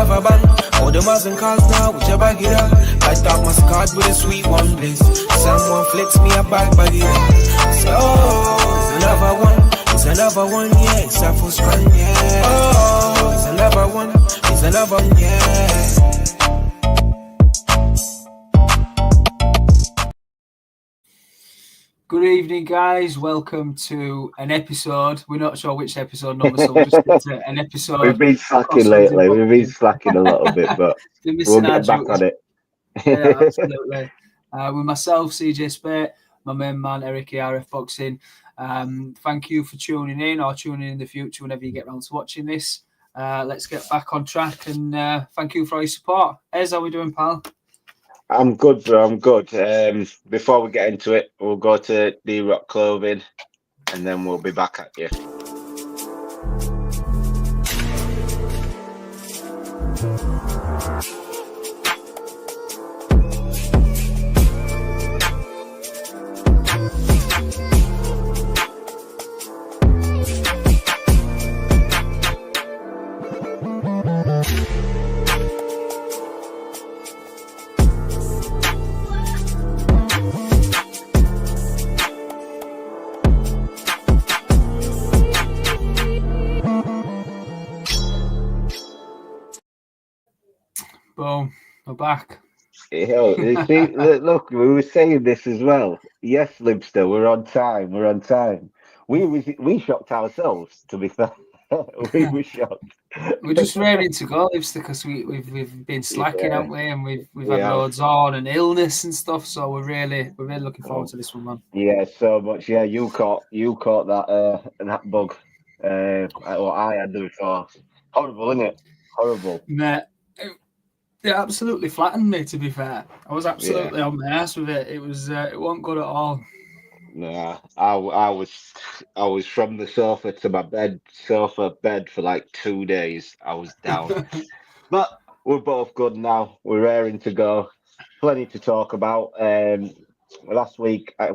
have a bang. All them as and calls now, with your bag it up. I top my card with a sweet one bliss. Someone flicks me a bag it up. So, it's another one. It's another one, yeah. It's a full strand, yeah. Oh, it's another one. It's another one, yeah. Good evening, guys. Welcome to an episode. We're not sure which episode number, so we'll just get to an episode. We've been slacking lately. We've been slacking a little bit, but we'll get back on it. Yeah, absolutely. With myself, CJ Spate, my main man, Eric ERF Boxing. Thank you for tuning in or tuning in the future whenever you get around to watching this. Let's get back on track, and thank you for all your support. Ez, how we doing, pal? I'm good, bro. I'm good. Before we get into it, we'll go to D-Rock Clothing, and then we'll be back at you. Boom, we're back. Yo, see, look, we were saying this as well. Yes, Libster, we're on time. We're on time. We shocked ourselves, to be fair. We were shocked. We're just raring to go, Libster, because we've been slacking, haven't we? And we've had loads on and illness and stuff. So we're really looking forward to this one, man. Yeah, so much. Yeah, you caught that bug. What I had before. Horrible, isn't it? Horrible. Mate, it absolutely flattened me, to be fair. I was absolutely on my ass with it. It wasn't good at all. Nah, I was from the sofa to my bed for like 2 days. I was down. But we're both good now. We're raring to go. Plenty to talk about. Last week I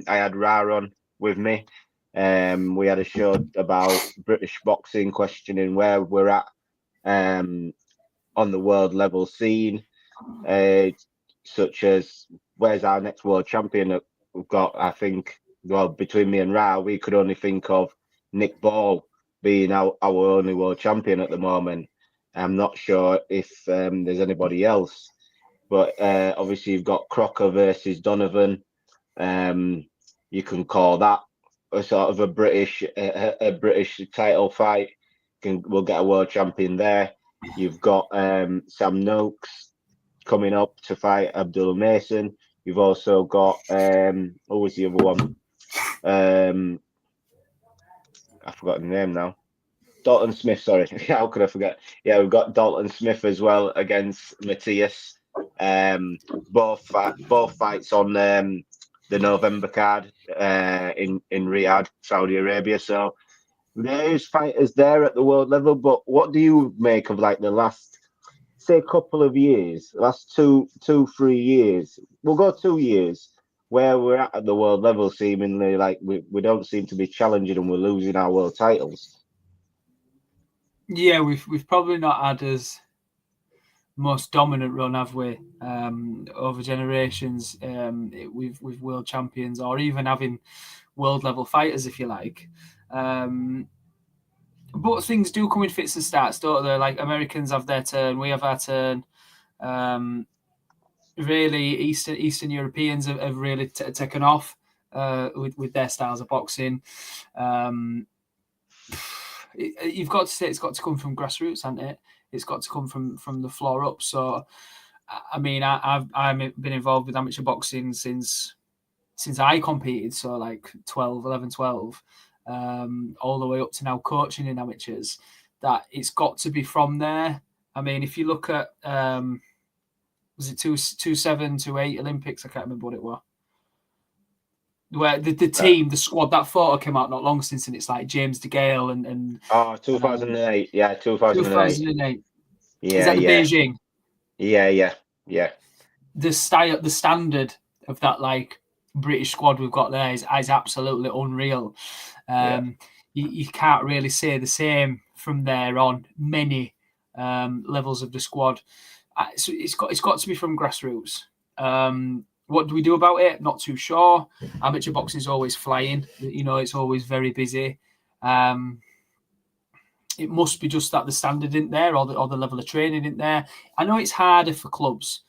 had Ra on with me. We had a show about British boxing, questioning where we're at on the world level scene, such as where's our next world champion. We've got, I think, well, between me and Ra, we could only think of Nick Ball being our only world champion at the moment. I'm not sure if there's anybody else, but obviously you've got Crocker versus Donovan. You can call that a sort of a British title fight. We'll get a world champion there. You've got Sam Noakes coming up to fight Abdul Mason. You've also got what was the other one? I forgot the name now. Dalton Smith, sorry. How could I forget? Yeah, we've got Dalton Smith as well against Matthias. Both fights on the November card in Riyadh, Saudi Arabia. So there's fighters there at the world level, but what do you make of like the last, say, couple of years, last 3 years? We'll go 2 years where we're at the world level, seemingly like we don't seem to be challenging and we're losing our world titles. Yeah, we've probably not had as most dominant run, have we? Over generations, with world champions or even having world level fighters, if you like. But things do come in fits and starts, don't they? Like Americans have their turn, we have our turn. Really, Eastern Europeans have really taken off with their styles of boxing. You've got to say it's got to come from grassroots, hasn't it? It's got to come from the floor up. So, I mean, I've been involved with amateur boxing since I competed, so like 11, 12. All the way up to now coaching in amateurs, that it's got to be from there. I mean, if you look at, was it 27, 28 Olympics? I can't remember what it was. Where the team, the squad, that photo came out not long since, and it's like James DeGale and 2008. Yeah, 2008. Yeah, is that the Beijing? Yeah. The standard of that like British squad we've got there is absolutely unreal. You can't really say the same from there on many levels of the squad. So it's got to be from grassroots. What do we do about it? Not too sure. Amateur boxing is always flying. It's always very busy. It must be just that the standard isn't there, or the level of training isn't there. I know it's harder for clubs.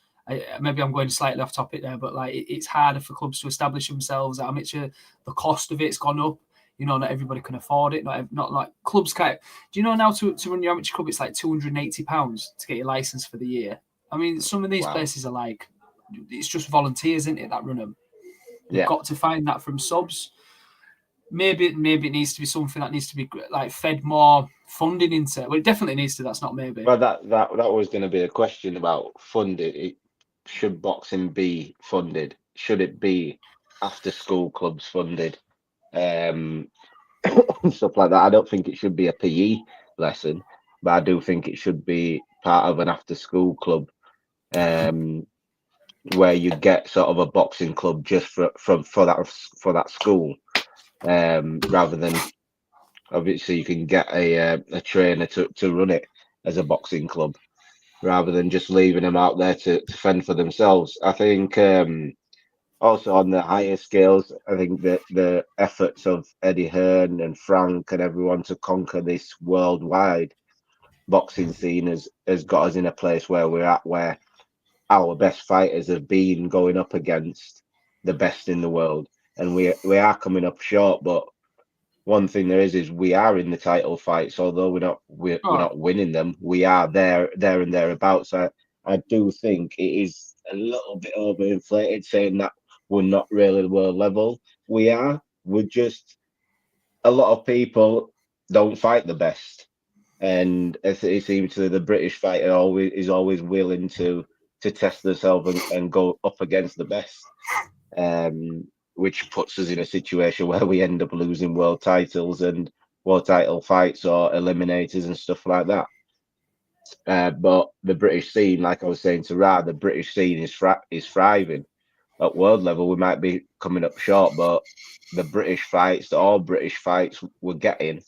Maybe I'm going slightly off topic there, but it's harder for clubs to establish themselves at amateur. The cost of it's gone up. Not everybody can afford it. Not like clubs can't. Do you know now to run your amateur club, it's like £280 to get your license for the year. I mean, some of these places are like, it's just volunteers, isn't it, that run them? You've got to find that from subs. Maybe it needs to be something that needs to be like fed more funding into. Well, it definitely needs to. That's not maybe. Well, that was going to be a question about funding. Should boxing be funded? Should it be after school clubs funded? Stuff like that. I don't think it should be a PE lesson, but I do think it should be part of an after school club, where you get sort of a boxing club just for that school, rather than obviously you can get a trainer to run it as a boxing club, rather than just leaving them out there to fend for themselves. I think also on the higher scales, I think that the efforts of Eddie Hearn and Frank and everyone to conquer this worldwide boxing scene has got us in a place where we're at, where our best fighters have been going up against the best in the world, and we are coming up short. But one thing there is we are in the title fights, although we're not winning them. We are there and thereabouts. I do think it is a little bit overinflated saying that we're not really world level. We are. We're just, a lot of people don't fight the best, and it seems to the British fighter is always willing to test themselves and go up against the best, which puts us in a situation where we end up losing world titles and world title fights or eliminators and stuff like that. But the British scene, like I was saying to Ra, the British scene is thriving. At world level, we might be coming up short, but the all British fights we're getting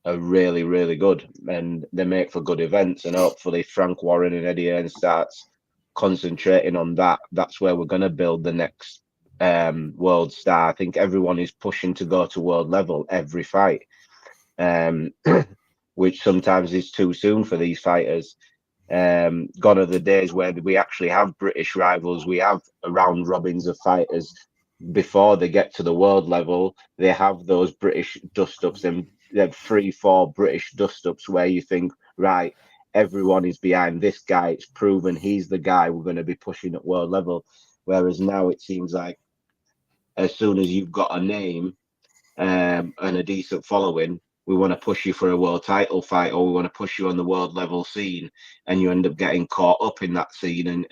are really, really good, and they make for good events. And hopefully Frank Warren and Eddie Hearn starts concentrating on that. That's where we're going to build the next world star. I think everyone is pushing to go to world level every fight, which sometimes is too soon for these fighters. Gone are the days where we actually have British rivals. We have round robins of fighters before they get to the world level. They have those British dust-ups, and they have 3-4 British dust-ups where you think, right, everyone is behind this guy. It's proven he's the guy we're going to be pushing at world level. Whereas now it seems like as soon as you've got a name and a decent following, we want to push you for a world title fight, or we want to push you on the world level scene, and you end up getting caught up in that scene, and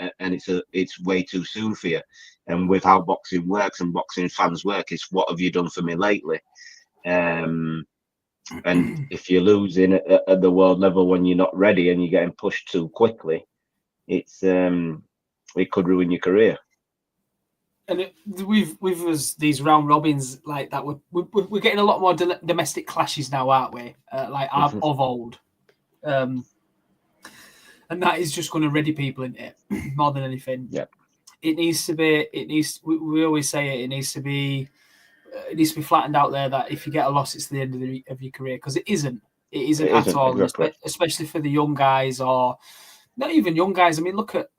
it's way too soon for you. And with how boxing works and boxing fans work, it's what have you done for me lately? And if you're losing at the world level when you're not ready and you're getting pushed too quickly, it could ruin your career. And with us, these round robins like that, we're getting a lot more domestic clashes now, aren't we? Of old, and that is just going to ready people in it more than anything. Yeah, it needs to be. We always say it needs to be. It needs to be flattened out there that if you get a loss, it's the end of your career, because it isn't. It isn't at all, exactly. Especially for the young guys, or not even young guys. I mean, look at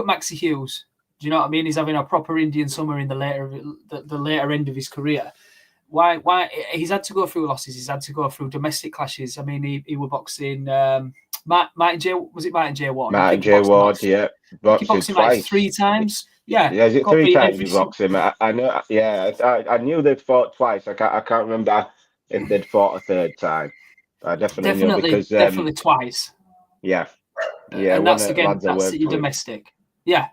Maxie Hughes. Do you know what I mean? He's having a proper Indian summer in the later end of his career. Why he's had to go through losses? He's had to go through domestic clashes. I mean, he was boxing Martin J. Ward? Martin J. Ward, yeah. Boxing like 3 times. Yeah. Yeah, is it 3 times you boxed him? I know. Yeah, I knew they'd fought twice. I can't remember if they'd fought a 3rd time. I definitely knew, because definitely twice. Yeah. And that's your domestic. Yeah.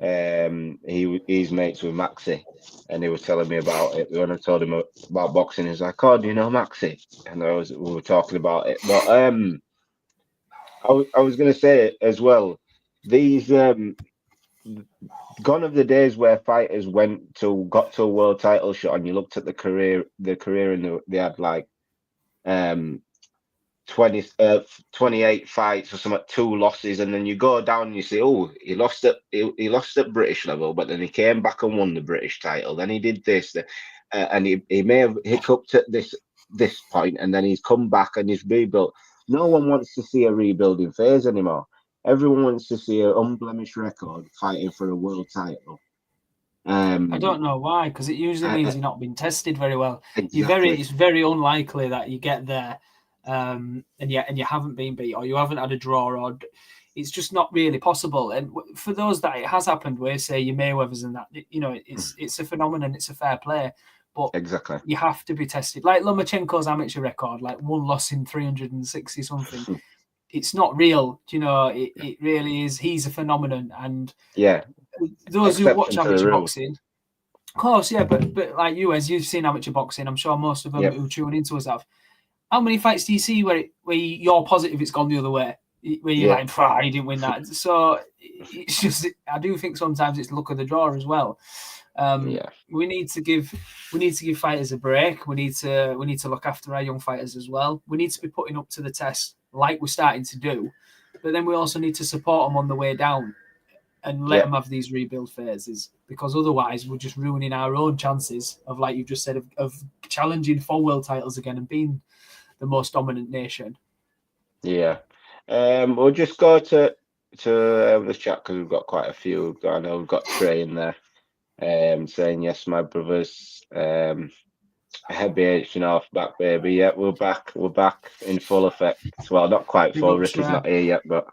He's mates with Maxie, and he was telling me about it. When I told him about boxing, he's like, "Oh, do you know Maxie?" And we were talking about it. But I was going to say it as well. These gone are the days where fighters got to a world title shot, and you looked at the career, and they had like 28 fights or something, 2 losses, and then you go down and you say, oh, he lost at British level, but then he came back and won the British title. Then he did this, and he may have hiccuped at this point, and then he's come back and he's rebuilt. No one wants to see a rebuilding phase anymore. Everyone wants to see an unblemished record fighting for a world title. I don't know why, because it usually means you're not being tested very well. Exactly. It's very unlikely that you get there, and you haven't been beat, or you haven't had a draw, or it's just not really possible. And for those that it has happened, where say your Mayweathers and that, it's a phenomenon. It's a fair play, but exactly, you have to be tested. Like Lomachenko's amateur record, like 1 loss in 360 something. It's not real, it really is. He's a phenomenon, and those who watch amateur boxing, of course, but like you, as you've seen amateur boxing, I'm sure most of them who tune into us have. How many fights do you see where you're positive it's gone the other way? Where you're like, you didn't win that. So it's just, I do think sometimes it's luck of the draw as well. We need to give fighters a break. We need to look after our young fighters as well. We need to be putting up to the test like we're starting to do, but then we also need to support them on the way down and let them have these rebuild phases, because otherwise we're just ruining our own chances of, like you just said, of challenging for world titles again and being the most dominant nation. We'll just go to this chat because we've got quite a few. I know we've got Trey in there saying, yes, my brothers, heavy H and off back, baby. Yeah, we're back in full effect. Well, not quite full. Ricky's not here yet, but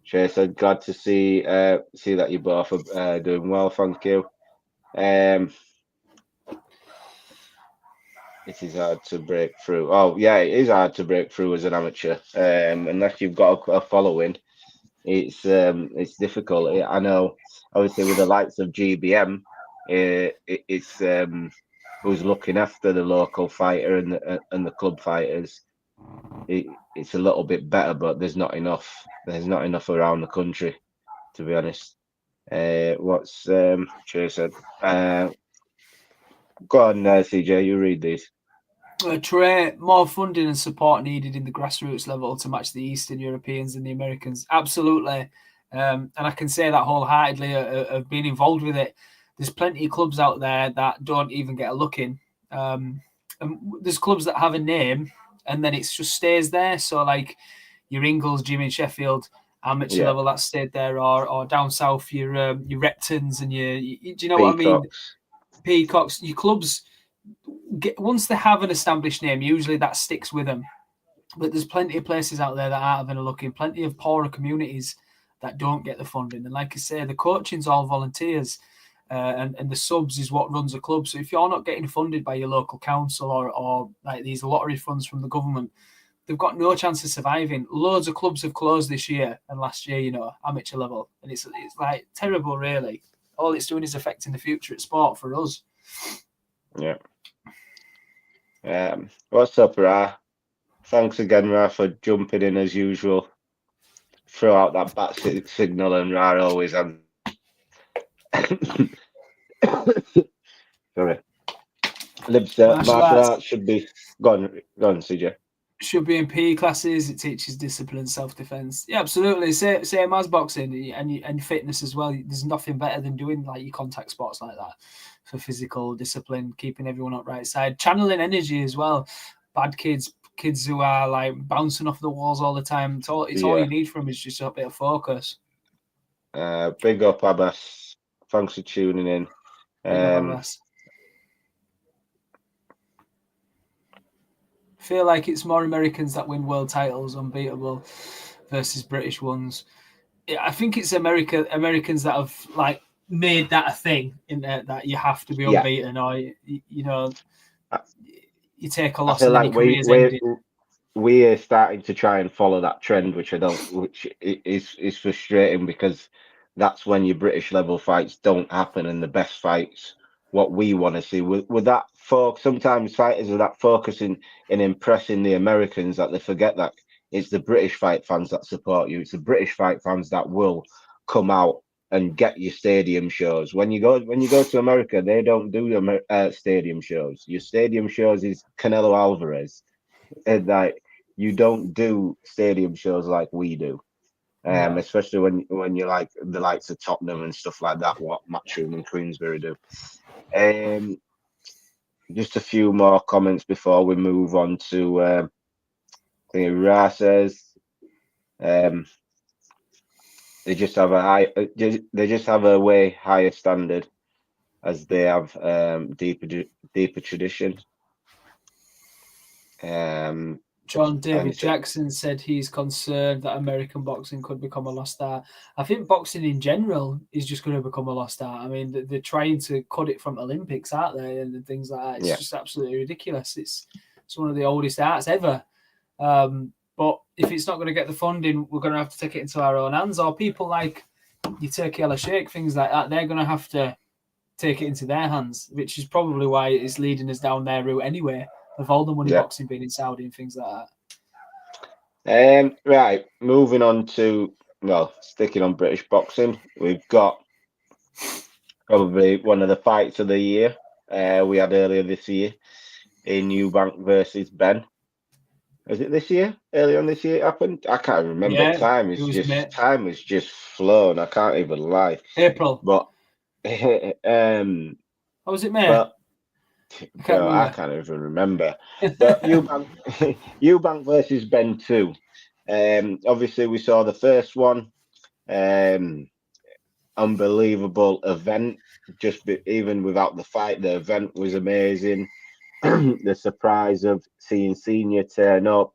Trey said, glad to see that you both are doing well. Thank you. It is hard to break through. Oh, yeah, it is hard to break through as an amateur. Unless you've got a following, it's difficult. I know, obviously, with the likes of GBM, it's who's looking after the local fighter and the club fighters. It's a little bit better, but there's not enough. There's not enough around the country, to be honest. What's Trey said? Go on, CJ. You read these. Trey, more funding and support needed in the grassroots level to match the Eastern Europeans and the Americans. Absolutely. And I can say that wholeheartedly of being involved with it. There's plenty of clubs out there that don't even get a look in. And there's clubs that have a name and then it just stays there. So like your Ingles gym in Sheffield, amateur level, that stayed there, or down south, your Reptons and your do you know what I mean? Peacocks. Your clubs, once they have an established name, usually that sticks with them. But there's plenty of places out there that aren't having a look in, plenty of poorer communities that don't get the funding. And like I say, the coaching's all volunteers, and the subs is what runs a club. So if you're not getting funded by your local council or like these lottery funds from the government, they've got no chance of surviving. Loads of clubs have closed this year and last year, amateur level. And it's like terrible, really. All it's doing is affecting the future of sport for us. Yeah. What's up, Ra? Thanks again, Ra, for jumping in as usual. Throw out that bat signal, and Ra always has. Sorry. Martial arts should be gone, CJ. Should be in PE classes. It teaches discipline, self-defense. Yeah, absolutely. Same as boxing and fitness as well. There's nothing better than doing like your contact sports like that for physical discipline, keeping everyone up right side, channeling energy as well. Bad kids who are like bouncing off the walls all the time. It's all you need from them is just a bit of focus. Big up, Abbas. Thanks for tuning in. Feel like it's more Americans that win world titles unbeatable versus British ones. I think it's Americans that have like made that a thing in there, that you have to be unbeaten, or you take a loss and then your career's ended. We are starting to try and follow that trend, which is frustrating, because that's when your British level fights don't happen and the best fights, what we want to see. With that sometimes fighters are that focusing in impressing the Americans that they forget that it's the British fight fans that support you. It's the British fight fans that will come out and get your stadium shows. When you go to America, they don't do stadium shows. Your stadium shows is Canelo Alvarez, and like you don't do stadium shows like we do. Especially when you like the likes of Tottenham and stuff like that, what Matchroom and Queensberry do. Just a few more comments before we move on to I think Ra says they just have a way higher standard as they have deeper tradition. John David Jackson said he's concerned that American boxing could become a lost art. I think boxing in general is just going to become a lost art. I mean, they're trying to cut it from Olympics, aren't they? And things like that. It's just absolutely ridiculous. It's one of the oldest arts ever. But if it's not going to get the funding, we're going to have to take it into our own hands. Or people like your Turkey Ella Sheikh, things like that, they're going to have to take it into their hands, which is probably why it's leading us down their route anyway. Of all the money boxing being in Saudi and things like that. Right, moving on to, sticking on British boxing, we've got probably one of the fights of the year we had earlier this year in Eubank versus Benn. Was it this year? Earlier on this year it happened? I can't remember. Yeah, time has just flown. I can't even lie. April. But was it May? But I can't even remember. But Eubank versus Benn 2. Obviously, we saw the first one. Unbelievable event. Even without the fight, the event was amazing. The surprise of seeing Senior turn up,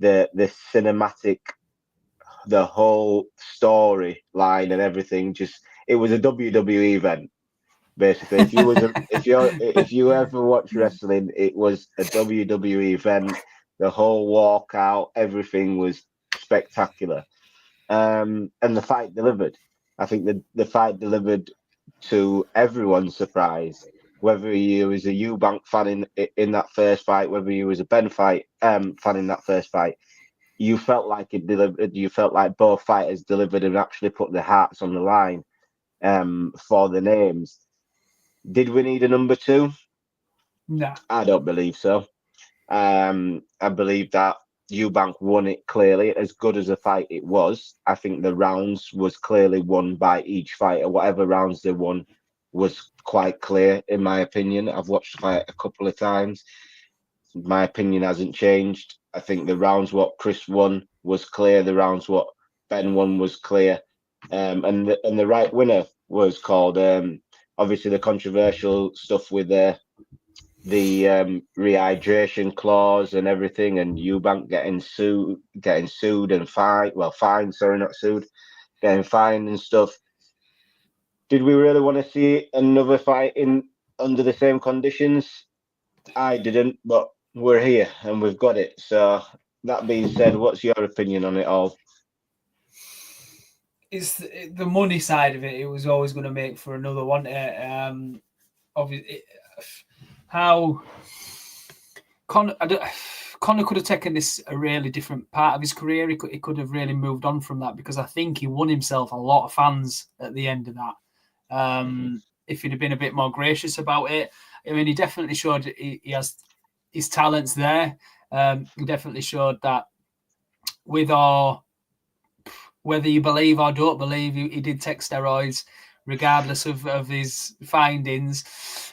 the cinematic, the whole storyline and everything. It was a WWE event. Basically, if you ever watch wrestling, it was a WWE event. The whole walkout, everything was spectacular, and the fight delivered. I think the fight delivered to everyone's surprise. Whether you was a Eubank fan in that first fight, whether you was a Benn fan in that first fight, you felt like it delivered. You felt like both fighters delivered and actually put their hearts on the line for the names. Did we need a number 2? No. I don't believe so. I believe that Eubank won it clearly. As good as a fight it was, I think the rounds was clearly won by each fighter. Whatever rounds they won was quite clear, in my opinion. I've watched the fight a couple of times. My opinion hasn't changed. I think the rounds what Chris won was clear. The rounds what Ben won was clear. And the right winner was called... obviously, the controversial stuff with the rehydration clause and everything, and Eubank getting sued and fined. Sorry, not sued, getting fined and stuff. Did we really want to see another fight under the same conditions? I didn't, but we're here and we've got it. So that being said, what's your opinion on it all? It's the money side of it. It was always going to make for another one. Obviously, how Conor could have taken this a really different part of his career. He could have really moved on from that, because I think he won himself a lot of fans at the end of that. If he'd have been a bit more gracious about it, I mean, he definitely showed he has his talents there. He definitely showed that whether you believe or don't believe, he did take steroids, regardless of his findings.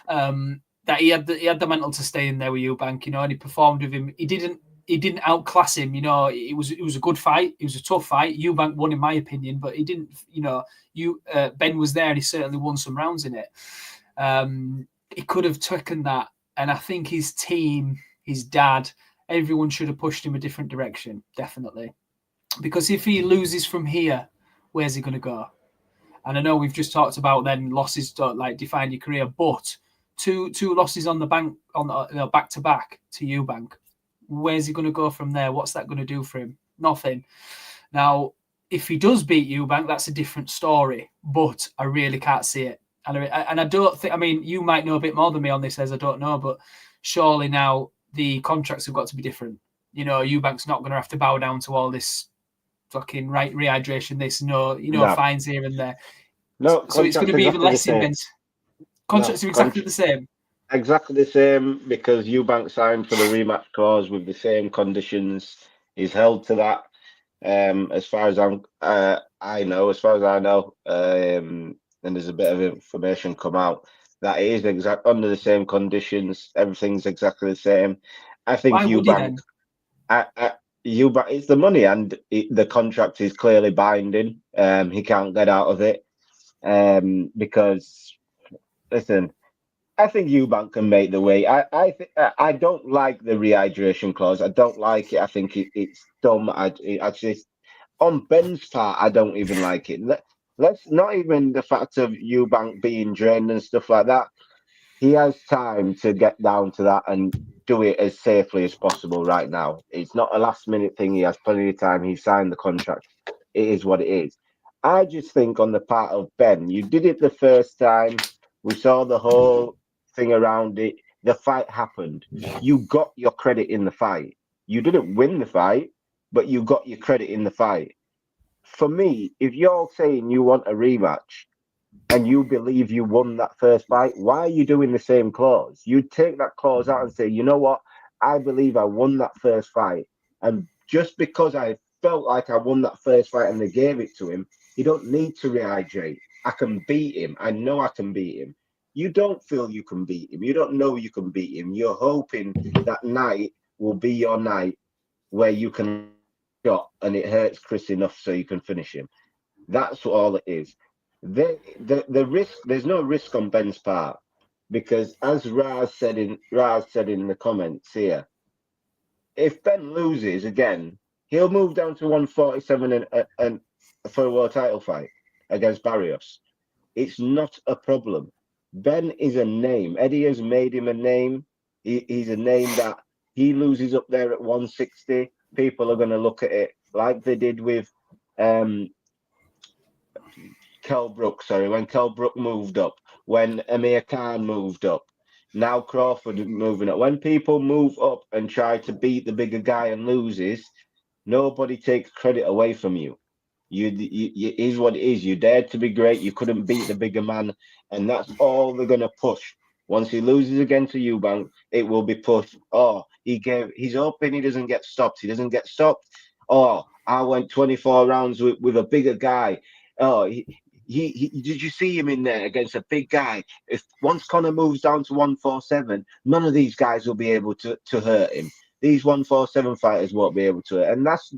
That he had the mental to stay in there with Eubank, and he performed with him. He didn't outclass him. It was a good fight. It was a tough fight. Eubank won, in my opinion, but he didn't. Ben was there, and he certainly won some rounds in it. He could have taken that, and I think his team, his dad, everyone should have pushed him a different direction, definitely. Because if he loses from here, where's he going to go? And I know we've just talked about then losses don't define your career, but two losses on the bank back to back to Eubank. Where's he going to go from there? What's that going to do for him? Nothing. Now, if he does beat Eubank, that's a different story. But I really can't see it. And I don't think. I mean, you might know a bit more than me on this, as I don't know, but surely now the contracts have got to be different. Eubank's not going to have to bow down to all this fucking rehydration, fines here and there. No, So it's going to be even less in Ben's. Contracts are exactly the same. Exactly the same, because Eubank signed for the rematch clause with the same conditions. He's held to that. As far as I know, and there's a bit of information come out that it is under the same conditions. Everything's exactly the same. I think Why would he then? Eubank, it's the money, and the contract is clearly binding. He can't get out of it. Because listen, I think Eubank can make the way. I don't like the rehydration clause. I don't like it. I think it's dumb. On Ben's part, I don't even like it. Let's not even the fact of Eubank being drained and stuff like that. He has time to get down to that and do it as safely as possible right now. It's not a last minute thing. He has plenty of time. He signed the contract. It is what it is. I just think on the part of Ben, you did it the first time. We saw the whole thing around it. The fight happened. You got your credit in the fight. You didn't win the fight, but you got your credit in the fight. For me, if you're saying you want a rematch and you believe you won that first fight, why are you doing the same clause? You'd take that clause out and say, you know what? I believe I won that first fight. And just because I felt like I won that first fight and they gave it to him, you don't need to rehydrate. I can beat him. I know I can beat him. You don't feel you can beat him. You don't know you can beat him. You're hoping that night will be your night where you can shot and it hurts Chris enough so you can finish him. That's all it is. The risk, there's no risk on Ben's part, because as Raz said in the comments here, if Ben loses again, he'll move down to 147 and for a world title fight against Barrios. It's not a problem. Ben is a name. Eddie has made him a name. He's a name that he loses up there at 160. People are going to look at it like they did with Kell Brook, when Kell Brook moved up, when Amir Khan moved up, now Crawford is moving up. When people move up and try to beat the bigger guy and loses, nobody takes credit away from you. You is what it is. You dared to be great. You couldn't beat the bigger man, and that's all they're gonna push. Once he loses again to Eubank, it will be pushed. Oh, he's hoping he doesn't get stopped. He doesn't get stopped. Oh, I went 24 rounds with a bigger guy. Oh, he did you see him in there against a big guy? If once Conor moves down to 147, none of these guys will be able to hurt him. These 147 fighters won't be able to, and that's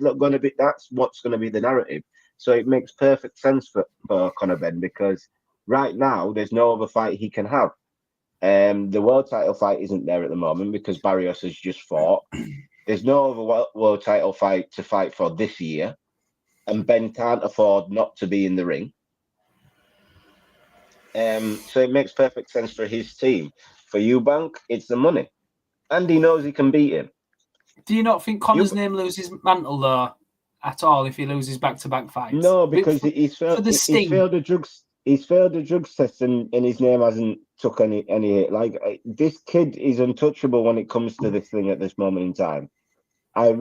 what's going to be the narrative. So it makes perfect sense for Conor Benn, because right now there's no other fight he can have. The world title fight isn't there at the moment because Barrios has just fought. There's no other world title fight to fight for this year, and Ben can't afford not to be in the ring. So it makes perfect sense for his team. For Eubank, it's the money, and he knows he can beat him. Do you not think Conor's name loses mantle though at all if he loses back-to-back fights? No, because he's failed the drugs. He's failed the drugs test, and his name hasn't took any hit. Like, this kid is untouchable when it comes to this thing at this moment in time. I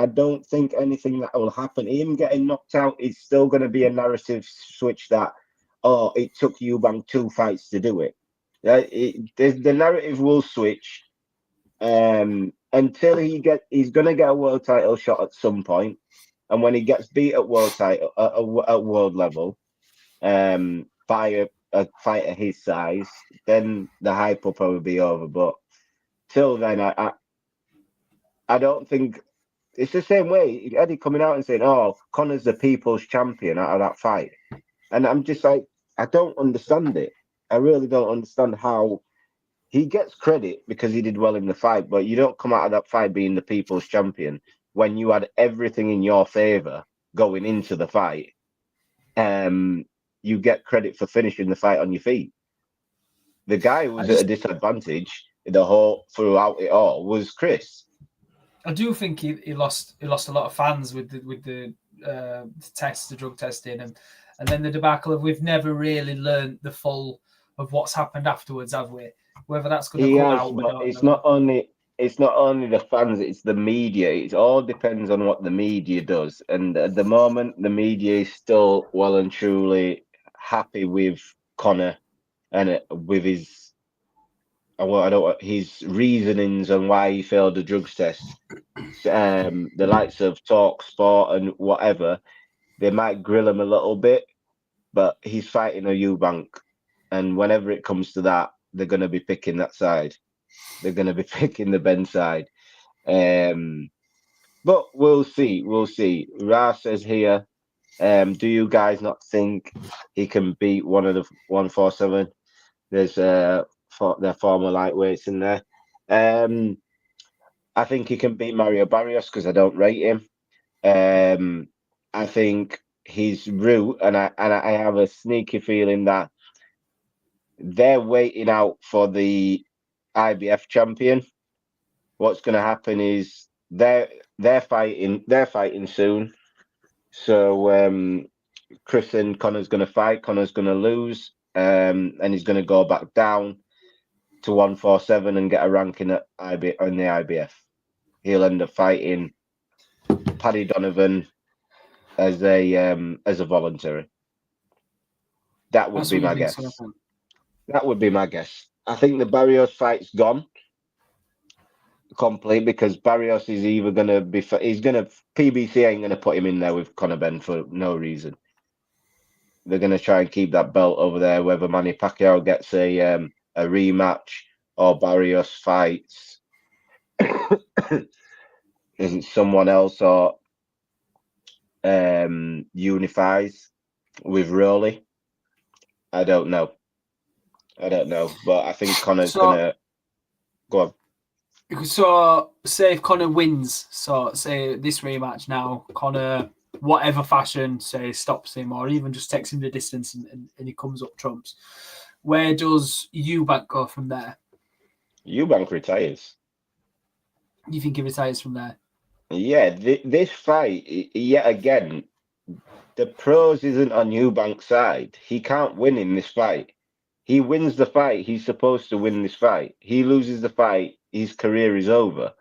don't think anything that will happen. Him getting knocked out is still going to be a narrative switch that, oh, it took Eubank 2 fights to do it. The narrative will switch until he's going to get a world title shot at some point, and when he gets beat at world title at world level by a fighter his size, then the hype will probably be over. But till then, I don't think it's the same way. Eddie coming out and saying, "Oh, Conor's the people's champion" out of that fight, and I'm just like, I don't understand it. I really don't understand how he gets credit because he did well in the fight, but you don't come out of that fight being the people's champion when you had everything in your favor going into the fight. You get credit for finishing the fight on your feet. The guy who was at a disadvantage throughout it all was Chris. I do think he lost a lot of fans with the tests, the drug testing, and then the debacle of we've never really learned the full of what's happened afterwards, have we? Whether that's going to come out, but it's not only the fans; it's the media. It all depends on what the media does. And at the moment, the media is still well and truly happy with Conor and with his reasonings on why he failed the drugs test. The likes of Talk Sport and whatever, they might grill him a little bit, but he's fighting a Eubank, and whenever it comes to that, they're going to be picking that side. They're going to be picking the Benn side. But we'll see. We'll see. Ra says here, do you guys not think he can beat one of the 147? There's their former lightweights in there. I think he can beat Mario Barrios because I don't rate him. I think his route, and I have a sneaky feeling that they're waiting out for the IBF champion. What's going to happen is they're fighting soon. So Chris and Conor's going to fight. Conor's going to lose, and he's going to go back down to 147 and get a ranking at in the IBF. He'll end up fighting Paddy Donovan as a voluntary. That would be my guess. That would be my guess. I think the Barrios fight's gone complete because Barrios is either going to be PBC ain't going to put him in there with Conor Benn for no reason. They're going to try and keep that belt over there, whether Manny Pacquiao gets a rematch or Barrios fights isn't someone else or unifies with Rowley. I don't know, but I think Conor's gonna go on. So, say if Conor wins, so say this rematch now, Conor, whatever fashion, say stops him or even just takes him the distance and he comes up trumps. Where does Eubank go from there? Eubank retires. You think he retires from there? Yeah, this fight, yet again, the pros isn't on Eubank's side. He can't win in this fight. He wins the fight, he's supposed to win this fight. He loses the fight, his career is over.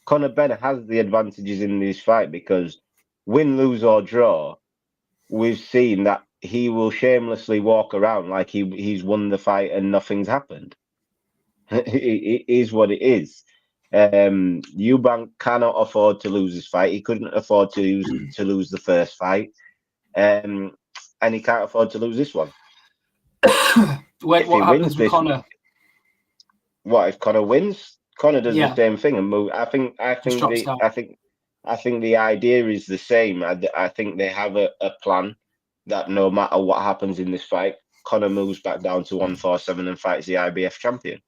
Conor Benn has the advantages in this fight because win, lose or draw, we've seen that he will shamelessly walk around like he's won the fight and nothing's happened. It is what it is. Eubank cannot afford to lose this fight. He couldn't afford to lose the first fight. And he can't afford to lose this one. What happens with Conor? What if Conor wins? Conor does the same thing and move. I think the idea is the same. I think they have a plan that no matter what happens in this fight, Conor moves back down to 147 and fights the IBF champion.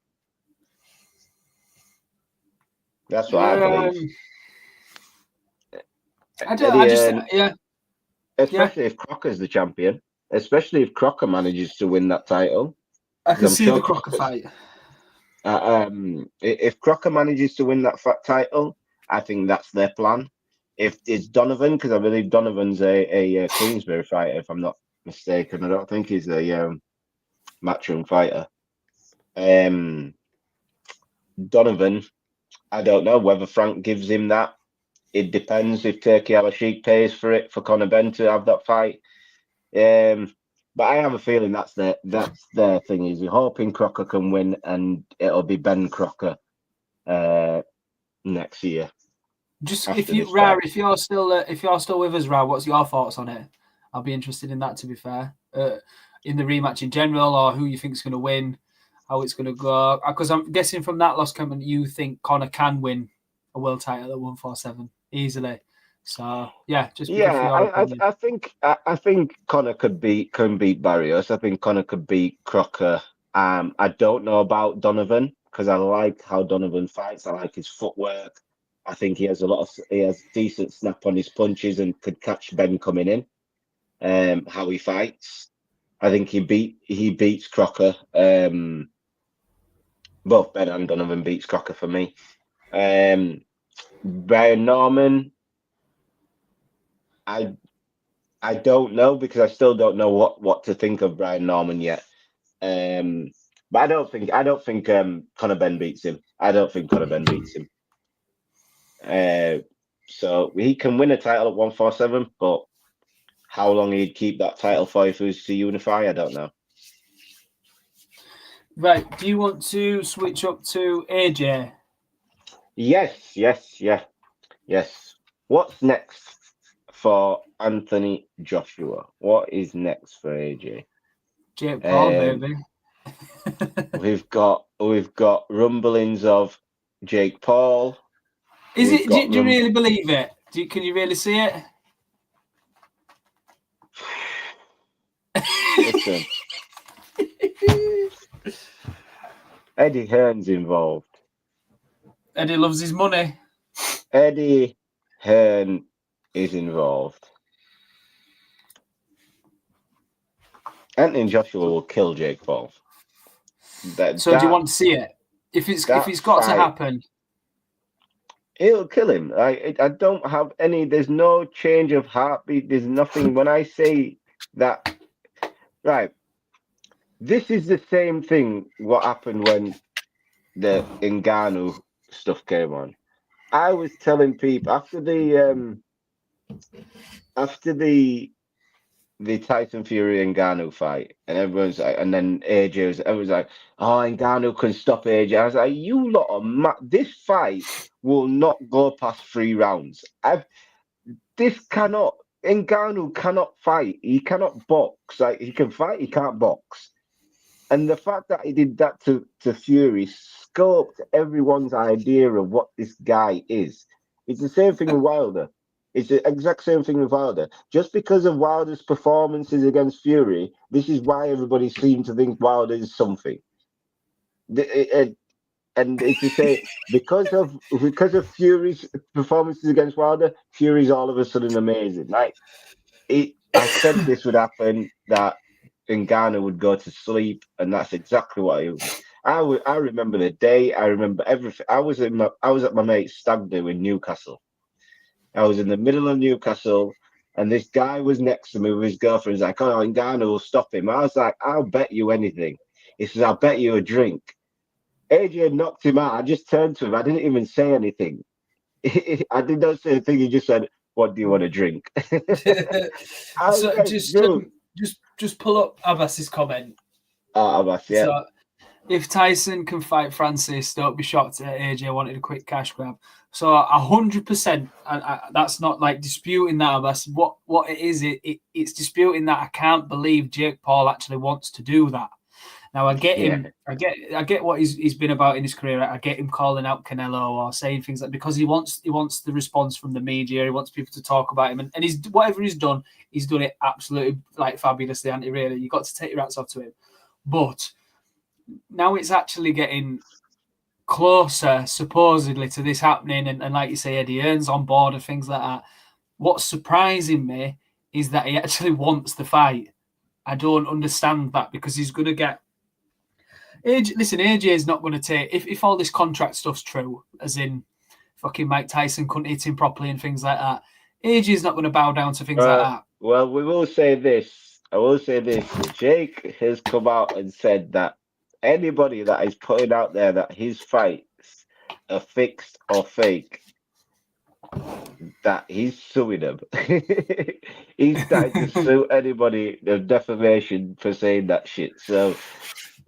That's what I believe. Especially if Crocker's the champion. Especially if Crocker manages to win that title. I can see the Crocker fight. If Crocker manages to win that title, I think that's their plan. If it's Donovan, because I believe Donovan's a Queensberry fighter, if I'm not mistaken. I don't think he's a matchroom fighter. Donovan, I don't know whether Frank gives him that. It depends if Turkey Al-Sheikh pays for it for Conor Benn to have that fight. But I have a feeling that's their thing. Is hoping Crocker can win, and it'll be Ben Crocker next year. Just if you're still with us, Ra, what's your thoughts on it? I'll be interested in that. To be fair, in the rematch in general, or who you think is going to win, how it's going to go. Because I'm guessing from that last comment, you think Conor can win a world title at 147 easily. So I think Conor can beat Barrios. I think Conor could beat Crocker. I don't know about Donovan because I like how Donovan fights. I like his footwork. I think he has decent snap on his punches and could catch Ben coming in. How he fights, I think he beats Crocker. Both Ben and Donovan beats Crocker for me. Brian Norman, I don't know because I still don't know what to think of Brian Norman yet. But I don't think Conor Benn beats him. I don't think Conor Benn beats him. So he can win a title at 147, but how long he'd keep that title for if he was to unify, I don't know. Right. Do you want to switch up to AJ? Yes. What's next for Anthony Joshua? What is next for AJ? Jake Paul, baby. We've got rumblings of Jake Paul. Is it? Do you really believe it? Can you really see it? Listen, Eddie Hearn's involved. Eddie loves his money. Eddie Hearn is involved. Anthony Joshua will kill Jake Paul. Do you want to see it? If it's got to happen, it'll kill him. I don't have any. There's no change of heartbeat. There's nothing. When I say that, right? This is the same thing. What happened when the Ngannou stuff came on? I was telling people after the Tyson Fury Ngannou fight, and everyone's like, and then everyone's like, oh, Ngannou can stop AJ. I was like, you lot are mad. This fight will not go past 3 rounds. Ngannou cannot fight. He cannot box. Like, he can fight, he can't box. And the fact that he did that to Fury scoped everyone's idea of what this guy is. It's the same thing with Wilder. It's the exact same thing with Wilder. Just because of Wilder's performances against Fury, this is why everybody seems to think Wilder is something. And it's to say because of Fury's performances against Wilder, Fury's all of a sudden amazing. Like I said, this would happen, that Ngannou would go to sleep, and that's exactly what it was. I remember the day. I remember everything. I was at my mate's stag do in Newcastle. I was in the middle of Newcastle, and this guy was next to me with his girlfriend. He's like, oh, Ngannou will stop him. I was like, I'll bet you anything. He says, I'll bet you a drink. AJ knocked him out. I just turned to him. I didn't even say anything. I did not say anything. He just said, what do you want to drink? So like, just pull up Abbas's comment. Abbas, yeah. So, if Tyson can fight Francis, don't be shocked that AJ wanted a quick cash grab. So 100%, and that's not like disputing that, Abbas. What it is, it's disputing that I can't believe Jake Paul actually wants to do that. Now I get him. I get what he's been about in his career. I get him calling out Canelo or saying things like, because he wants the response from the media. He wants people to talk about him, and he's whatever he's done it absolutely like fabulously. Anti really, you got to take your hats off to him. But now it's actually getting closer, supposedly, to this happening, and like you say, Eddie Hearn's on board and things like that. What's surprising me is that he actually wants the fight. I don't understand that, because he's going to get AJ is not going to take, if all this contract stuff's true, as in fucking Mike Tyson couldn't hit him properly and things like that, AJ is not going to bow down to things like that. Well, we will say this. I will say this. Jake has come out and said that anybody that is putting out there that his fights are fixed or fake, that he's suing them. He's starting to sue anybody of defamation for saying that shit. So,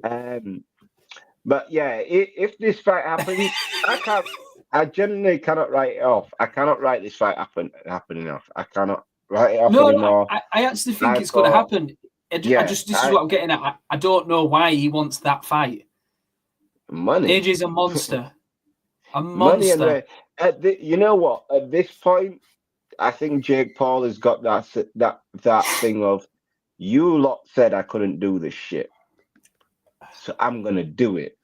but yeah, if this fight happens, I genuinely cannot write it off. I cannot write this fight happening off. I cannot write it off anymore. I actually think it's going to happen. This is what I'm getting at. I don't know why he wants that fight. Money. AJ's a monster. A monster. Money you know what? At this point, I think Jake Paul has got that thing of, you lot said I couldn't do this shit, so I'm gonna do it.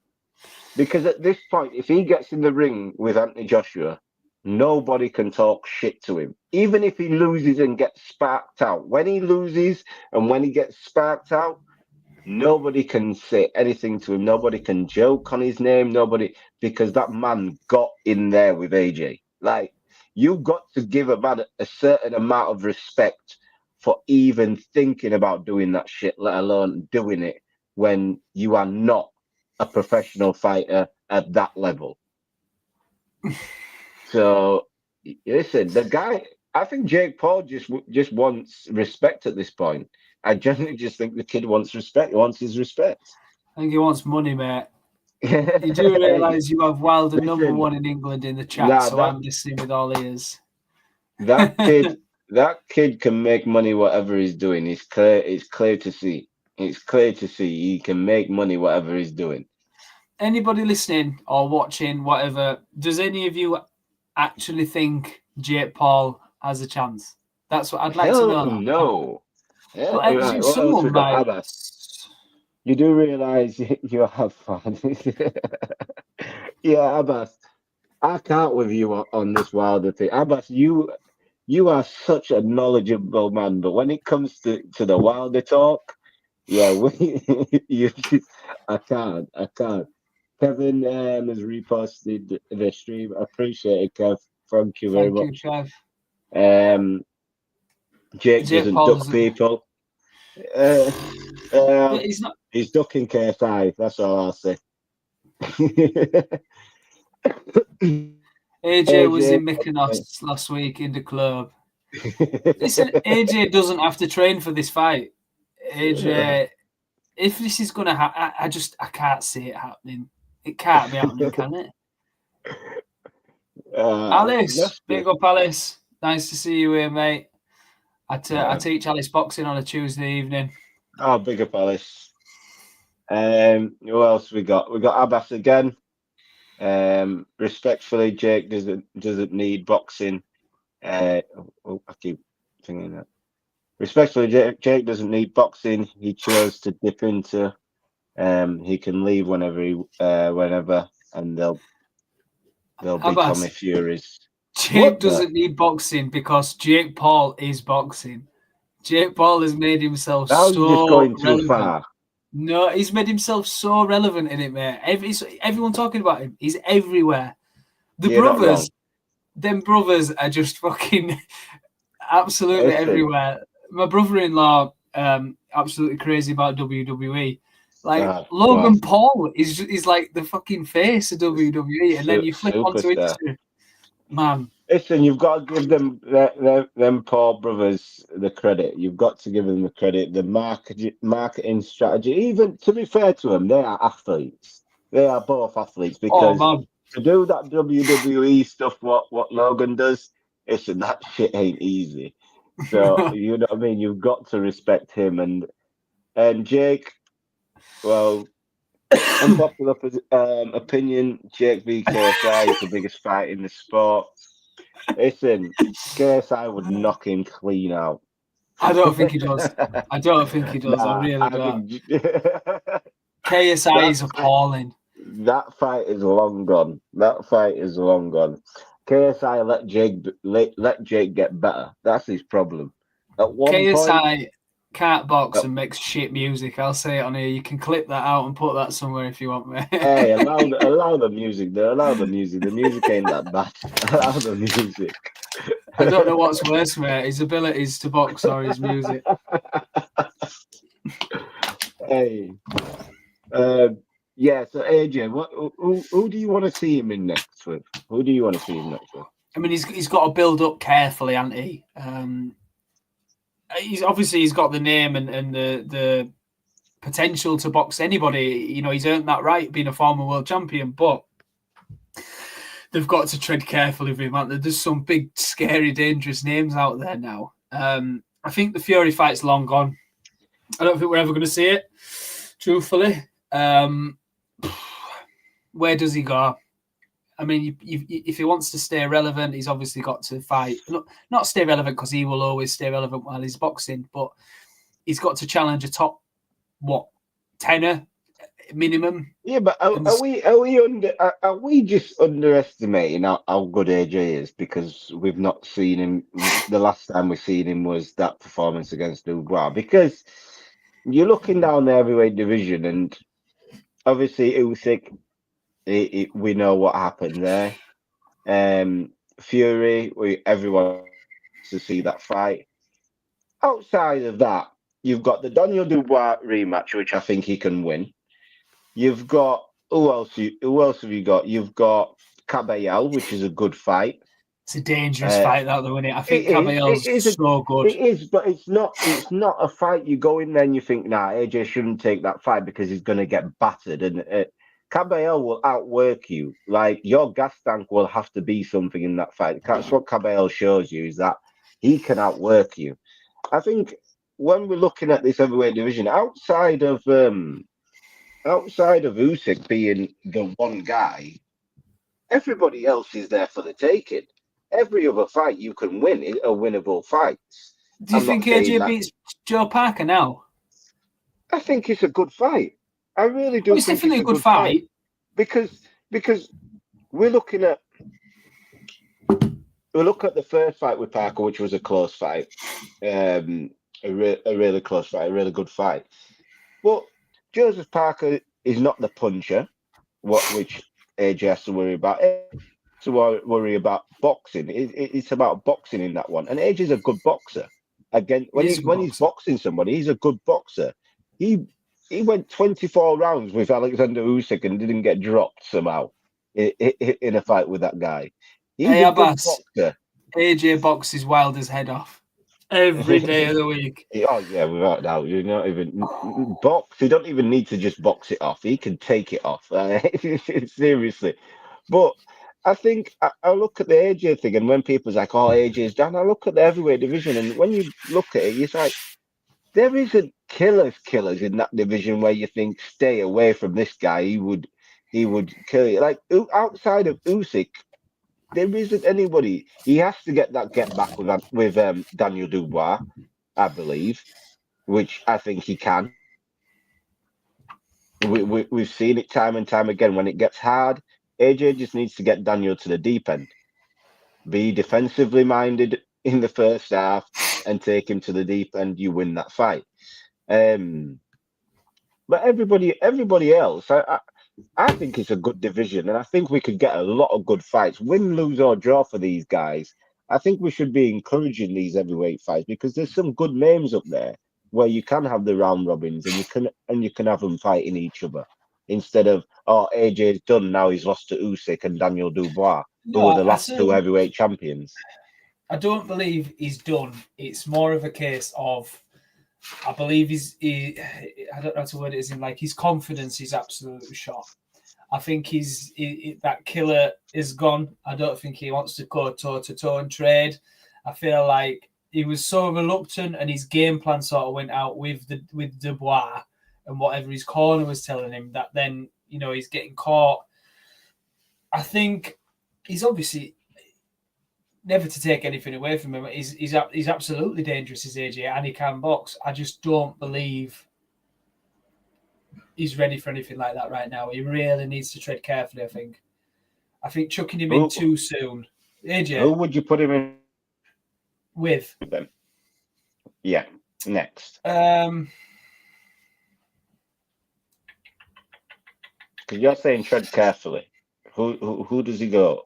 Because at this point, if he gets in the ring with Anthony Joshua, nobody can talk shit to him. Even if he loses and gets sparked out. When he loses and when he gets sparked out, nobody can say anything to him. Nobody can joke on his name. Because that man got in there with AJ. Like, you've got to give a man a certain amount of respect for even thinking about doing that shit, let alone doing it when you are not a professional fighter at that level. So, listen, the guy, I think Jake Paul just wants respect at this point. I genuinely just think the kid wants respect. He wants his respect. I think he wants money, mate. You do realise you have Wilder #1 in England in the chat, so I'm listening with all ears. That kid can make money whatever he's doing. It's clear to see. It's clear to see he can make money whatever he's doing. Anybody listening or watching, whatever, does any of you actually think Jake Paul has a chance? That's what I'd like to know. No. Yeah, well, right. Someone might. You do realise you have fun. Yeah, Abbas. I can't with you on this Wilder thing. Abbas, you are such a knowledgeable man, but when it comes to the Wilder talk, yeah, I can't. Kevin has reposted the stream. I appreciate it, Kev. Thank you very much. Thank you, Kev. Jake doesn't duck people. He's not. He's ducking KSI. That's all I'll say. AJ was in Mykonos last week in the club. Listen, AJ doesn't have to train for this fight. AJ, if this is going to happen, I can't see it happening. It can't be happening, can it? Alice, big up, Alice. Nice to see you here, mate. I teach Alice boxing on a Tuesday evening. Oh, big up, Alice. Who else we got? We got Abbas again. Respectfully, Jake doesn't need boxing. I keep thinking that. Respectfully, Jake doesn't need boxing. He chose to dip into. He can leave whenever, and they'll be Tommy Furies. Jake doesn't need boxing because Jake Paul is boxing. Jake Paul has made himself so just going too relevant. far. No, he's made himself so relevant in it, mate. Everyone talking about him. He's everywhere. Them brothers are just fucking absolutely everywhere. My brother-in-law, absolutely crazy about WWE. Like Logan Paul is like the fucking face of WWE, and then you flip onto Instagram, man. Listen, you've got to give them Paul brothers the credit. You've got to give them the credit. The marketing strategy. Even to be fair to them, they are athletes. They are both athletes because to do that WWE stuff, what Logan does, listen, that shit ain't easy. So you know what I mean. You've got to respect him and Jake. Well, unpopular opinion, Jake v KSI is the biggest fight in the sport. Listen, KSI would knock him clean out. I don't think he does. I really don't. KSI is appalling. That fight is long gone. KSI let Jake get better. That's his problem. At one KSI can't box and makes shit music. I'll say it on here. You can clip that out and put that somewhere if you want, mate. Hey, allow the music. Allow the music. The music ain't that bad. Allow the music. I don't know what's worse, mate. His abilities to box or his music. Hey. Yeah, so AJ, who do you want to see him in next with? Who do you want to see him next with? I mean, he's got to build up carefully, hasn't he? He's got the name and the potential to box anybody. You know, he's earned that right being a former world champion, but they've got to tread carefully with him. There's some big, scary, dangerous names out there now. I think the Fury fight's long gone. I don't think we're ever going to see it, truthfully. Where does he go? I mean, if he wants to stay relevant, he's obviously got to fight. Not stay relevant because he will always stay relevant while he's boxing, but he's got to challenge a top, tenner minimum. Yeah, but are we just underestimating how good AJ is because we've not seen him? The last time we seen him was that performance against Dubois. Because you're looking down the heavyweight division, and obviously Usyk. We know what happened there. Fury, everyone wants to see that fight. Outside of that, you've got the Daniel Dubois rematch, which I think he can win. You've got who else have you got? You've got Caballel, which is a good fight. It's a dangerous fight, that though, isn't it? I think Caballel's so good. It is, but it's not a fight you go in there and you think, nah, AJ shouldn't take that fight because he's going to get battered. And Caballel will outwork you. Like, your gas tank will have to be something in that fight. That's what Caballel shows you, is that he can outwork you. I think when we're looking at this heavyweight division, outside of Usyk being the one guy, everybody else is there for the taking. Every other fight you can win are winnable fights. Do you think AJ beats Joe Parker now? I think it's a good fight. I really do. It's definitely a good fight. Because we're looking at the first fight with Parker, which was a close fight, a really close fight, a really good fight. But Joseph Parker is not the puncher, which AJ has to worry about. To worry about boxing. It's about boxing in that one. And AJ's a good boxer. Again, when he's boxing somebody, he's a good boxer. He went 24 rounds with Alexander Usyk and didn't get dropped somehow in a fight with that guy. He's a good boxer. AJ boxes Wilder's head off every day of the week. Oh yeah, without doubt. You're not even box. You don't even need to just box it off. He can take it off. Seriously. But I think I look at the AJ thing, and when people's like, "Oh, AJ's down," I look at the heavyweight division, and when you look at it, it's like there isn't killers in that division where you think, "Stay away from this guy. He would kill you." Like outside of Usyk, there isn't anybody. He has to get back with Daniel Dubois, I believe, which I think he can. We've seen it time and time again. When it gets hard, AJ just needs to get Daniel to the deep end. Be defensively minded in the first half and take him to the deep end. You win that fight. But everybody else, I think it's a good division, and I think we could get a lot of good fights. Win, lose, or draw for these guys. I think we should be encouraging these heavyweight fights because there's some good names up there where you can have the round robins and you can have them fighting each other. Instead of, oh, AJ's done now, he's lost to Usyk and Daniel Dubois, who are the last two heavyweight champions. I don't believe he's done. It's more of a case of, I believe I don't know how to word it, as in like his confidence is absolutely shot. I think that killer is gone. I don't think he wants to go toe-to-toe and trade. I feel like he was so reluctant and his game plan sort of went out with Dubois and whatever his corner was telling him, that then, he's getting caught. I think he's obviously never to take anything away from him. He's absolutely dangerous as AJ, and he can box. I just don't believe he's ready for anything like that right now. He really needs to tread carefully, I think chucking him in too soon. AJ. Who would you put him in with? Them. Yeah, next. Because you're saying tread carefully. Who does he go?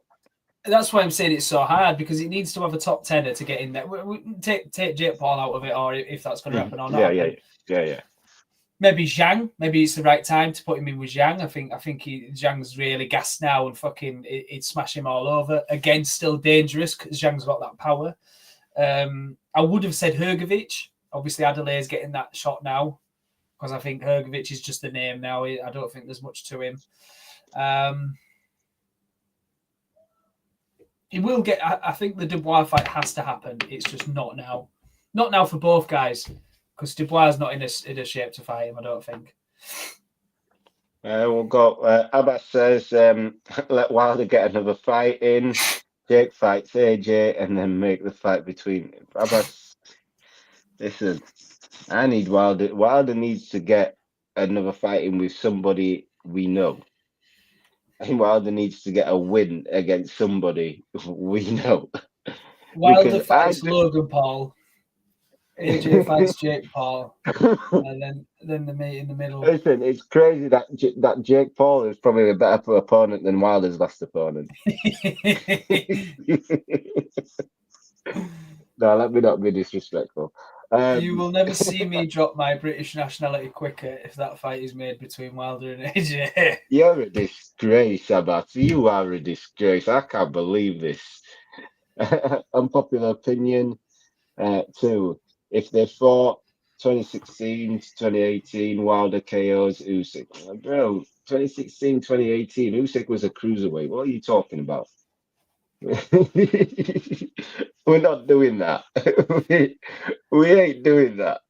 That's why I'm saying it's so hard, because it needs to have a top tenner to get in there. We take Jake Paul out of it, or if that's going to happen or not. Yeah. Maybe Zhang. Maybe it's the right time to put him in with Zhang. I think Zhang's really gassed now, and fucking it'd smash him all over. Again, still dangerous because Zhang's got that power. I would have said Hrgovic. Obviously, Adelaide's getting that shot now, because I think Hrgovic is just a name now. I don't think there's much to him. He will get. I think the Dubois fight has to happen. It's just not now. Not now for both guys, because Dubois is not in a shape to fight him, I don't think. We'll go. Abbas says, let Wilder get another fight in. Jake fights AJ and then make the fight between Abbas. Listen, I need Wilder. Wilder needs to get another fight in with somebody we know. I think Wilder needs to get a win against somebody we know. Wilder fights Logan Paul. AJ fights Jake Paul. And then the mate in the middle. Listen, it's crazy that Jake Paul is probably a better opponent than Wilder's last opponent. No, let me not be disrespectful. You will never see me drop my British nationality quicker if that fight is made between Wilder and AJ. You're a disgrace, Abbas. You are a disgrace. I can't believe this. unpopular opinion. 2. If they fought 2016 to 2018 Wilder KOs Usyk, bro, 2016 2018 Usyk was a cruiserweight. What are you talking about? We're not doing that. we ain't doing that.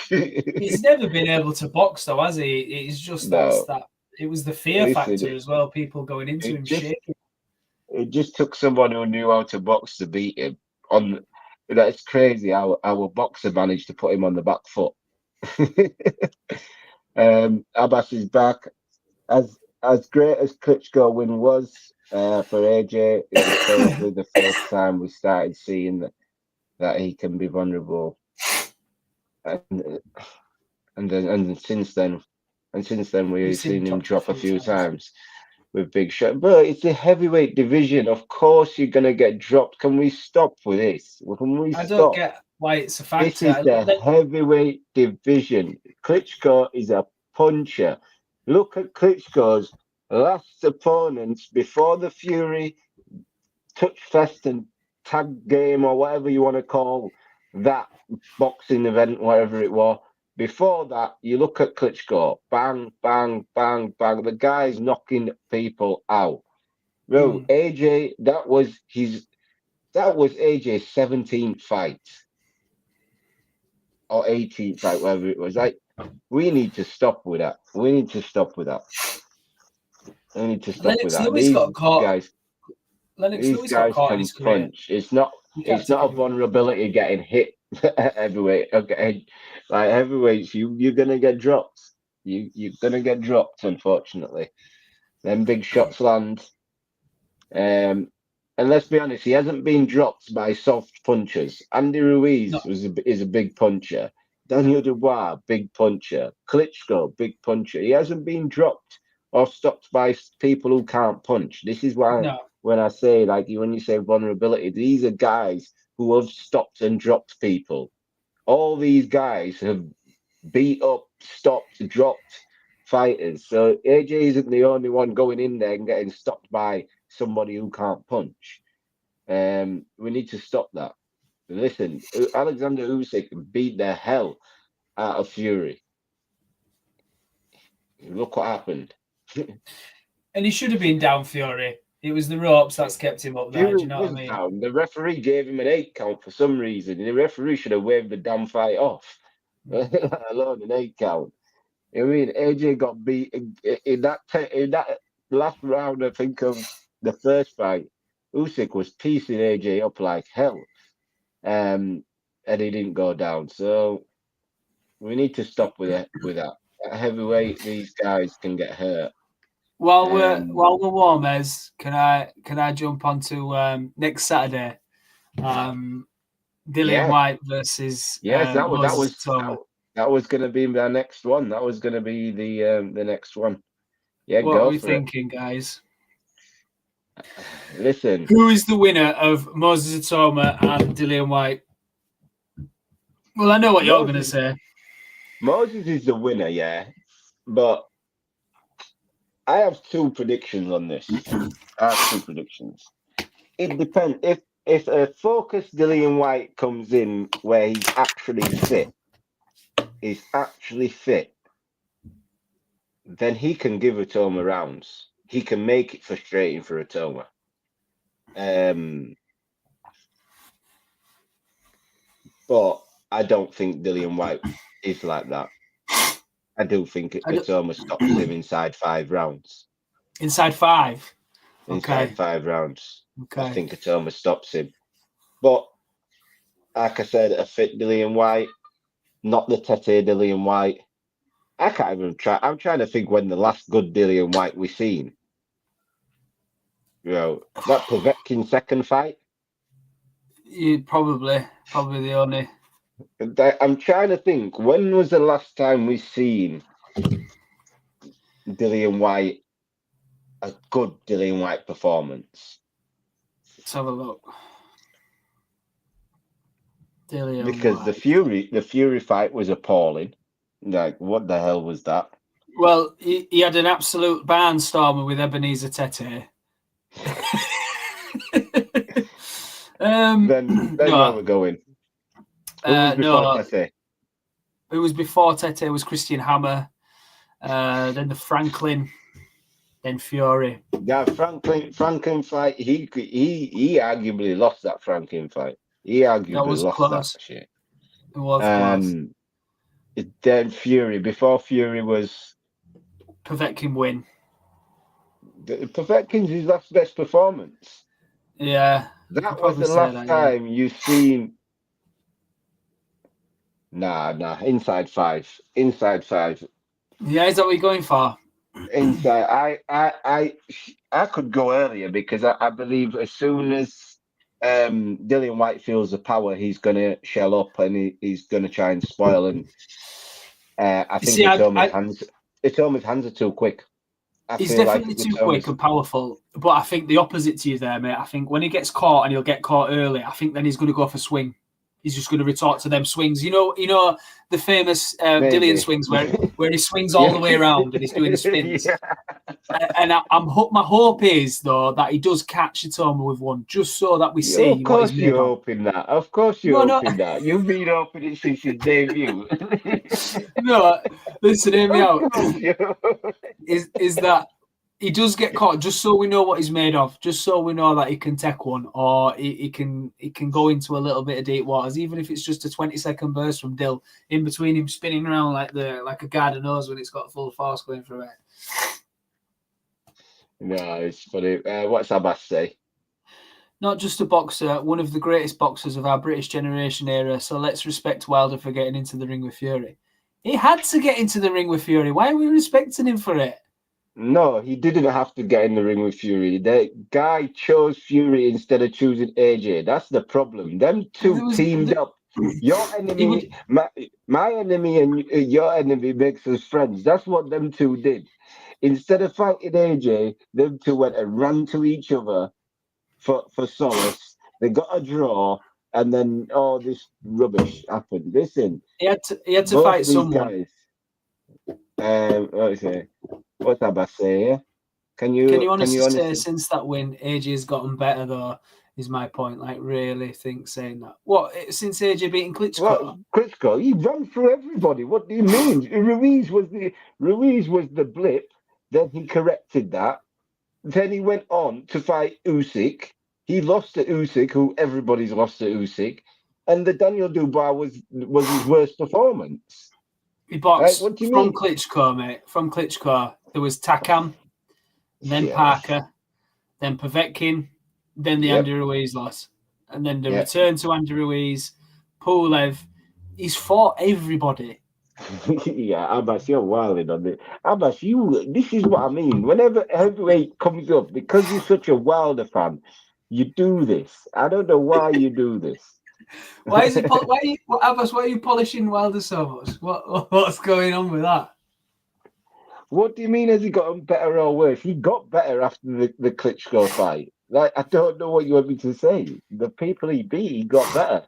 He's never been able to box, though, has he? It's just No. that. It was the fear Listen, factor as well. People going into him shaking. It just took someone who knew how to box to beat him. That's crazy. Our boxer managed to put him on the back foot. Abbas is back. As great as Klitschko win was for AJ, it was probably the first time we started seeing that he can be vulnerable. And since then we've seen him drop a few times with big shot. But it's a heavyweight division. Of course you're gonna get dropped. Can we stop with this? Can we I stop? don't get why it's a factor. This is the heavyweight division. Klitschko is a puncher. Look at Klitschko's last opponents before the Fury touch fest and tag game or whatever you want to call that boxing event, whatever it was. Before that, you look at Klitschko, bang, bang, bang, bang. The guy's knocking people out. Bro, AJ, that was AJ's 17th fight or 18th fight, whatever it was. Like, we need to stop with that. We need to stop with that. Lewis got caught. These guys can punch. It's not a vulnerability getting hit heavyweight. Okay, like heavyweights, you're gonna get dropped. You're gonna get dropped, unfortunately. Then big shots land. And let's be honest, he hasn't been dropped by soft punchers. Andy Ruiz is a big puncher. Daniel Dubois, big puncher. Klitschko, big puncher. He hasn't been dropped or stopped by people who can't punch. This is why when I say, like, when you say vulnerability, these are guys who have stopped and dropped people. All these guys have beat up, stopped, dropped fighters. So AJ isn't the only one going in there and getting stopped by somebody who can't punch. We need to stop that. Listen, Alexander Usyk beat the hell out of Fury. Look what happened. And he should have been down, Fury. It was the ropes that's kept him up there. Do you know what I mean? Down. The referee gave him an 8 count for some reason. The referee should have waved the damn fight off. Let alone an 8 count. I mean, AJ got beat in that last round, I think, of the first fight. Usyk was piecing AJ up like hell. And he didn't go down. So we need to stop with that. At heavyweight, these guys can get hurt. While we're warm, Ez, can I jump onto next Saturday? Dillian White versus that was going to be our next one. That was going to be the next one. Yeah, what are we thinking, guys? Listen, who is the winner of Moses Atoma and Dillian White? Well, I know what you're going to say. Moses is the winner, yeah, but I have 2 predictions on this. It depends. If a focused Dillian White comes in where he's actually fit, then he can give Atoma rounds. He can make it frustrating for Atoma. But I don't think Dillian White is like that. I do think Atoma stops him inside 5 rounds. Inside 5? Inside 5 rounds. Okay. I think Atoma stops him. But, like I said, a fit Dillian White, not the Tete Dillian White. I can't even try. I'm trying to think when the last good Dillian White we seen. You know, that Povetkin second fight? Probably the only. I'm trying to think, when was the last time we seen Dillian White, a good Dillian White performance? Let's have a look. Because the Fury fight was appalling. Like, what the hell was that? Well, he had an absolute barnstormer with Ebenezer Tete. Then where we're going. Who was before Tete? It was before Tete. It was Christian Hammer. Then the Franklin. Then Fury. Yeah, Franklin fight. He arguably lost that Franklin fight. He arguably lost close. that shit. It was close. Then Fury. Before Fury was Povetkin win. Povetkin's his last best performance. Yeah. That was the last time you've seen. Nah. Inside five. Yeah, is that what you're going for? Inside. I could go earlier because I believe as soon as Dillian White feels the power, he's gonna shell up and he's gonna try and spoil. And I think it's almost hands are too quick. He's definitely too quick and powerful, but I think the opposite to you there, mate. I think when he gets caught and he'll get caught early, I think then he's going to go for swing. He's just going to retort to them swings. You know the famous Dillian swings where he swings all the way around and he's doing the spins. Yeah. And my hope is though that he does catch Itoma with one, just so that we see. Of course you're hoping that. Of course you're hoping that. You've been hoping it since his debut. No, listen, hear me out. Is that he does get caught just so we know what he's made of, just so we know that he can take one or he can go into a little bit of deep waters, even if it's just a 20-second burst from Dill in between him spinning around like a garden hose when it's got full force going through it. No, it's funny. What's Abbas say? Not just a boxer, one of the greatest boxers of our British generation era. So let's respect Wilder for getting into the ring with Fury. He had to get into the ring with Fury. Why are we respecting him for it? No, he didn't have to get in the ring with Fury. The guy chose Fury instead of choosing AJ. That's the problem. Them two teamed up. Your enemy, my enemy, and your enemy makes us friends. That's what them two did. Instead of fighting AJ, them two went and ran to each other for solace. They got a draw, and then all this rubbish happened. Listen, he had to fight someone. Guys, what's Abbas say? Can you honestly say since that win, AJ has gotten better though? Is my point. Like, really saying that. What, since AJ beating Klitschko? Well, Klitschko, he ran through everybody. What do you mean? Ruiz was the blip. Then he corrected that. Then he went on to fight Usyk. He lost to Usyk, who everybody's lost to Usyk. And the Daniel Dubois was his worst performance. He boxed from Klitschko, mate. From Klitschko, there was Takam, then Parker, then Povetkin, then the Andy Ruiz loss, and then the return to Andy Ruiz, Pulev. He's fought everybody. Yeah, Abbas, you're wilding on it. Abbas, this is what I mean. Whenever heavyweight comes up, because you're such a Wilder fan, you do this. I don't know why you do this. Abbas, why are you polishing Wilder so much? What's going on with that? What do you mean? Has he gotten better or worse? He got better after the Klitschko fight. Like, I don't know what you want me to say. The people he beat, he got better.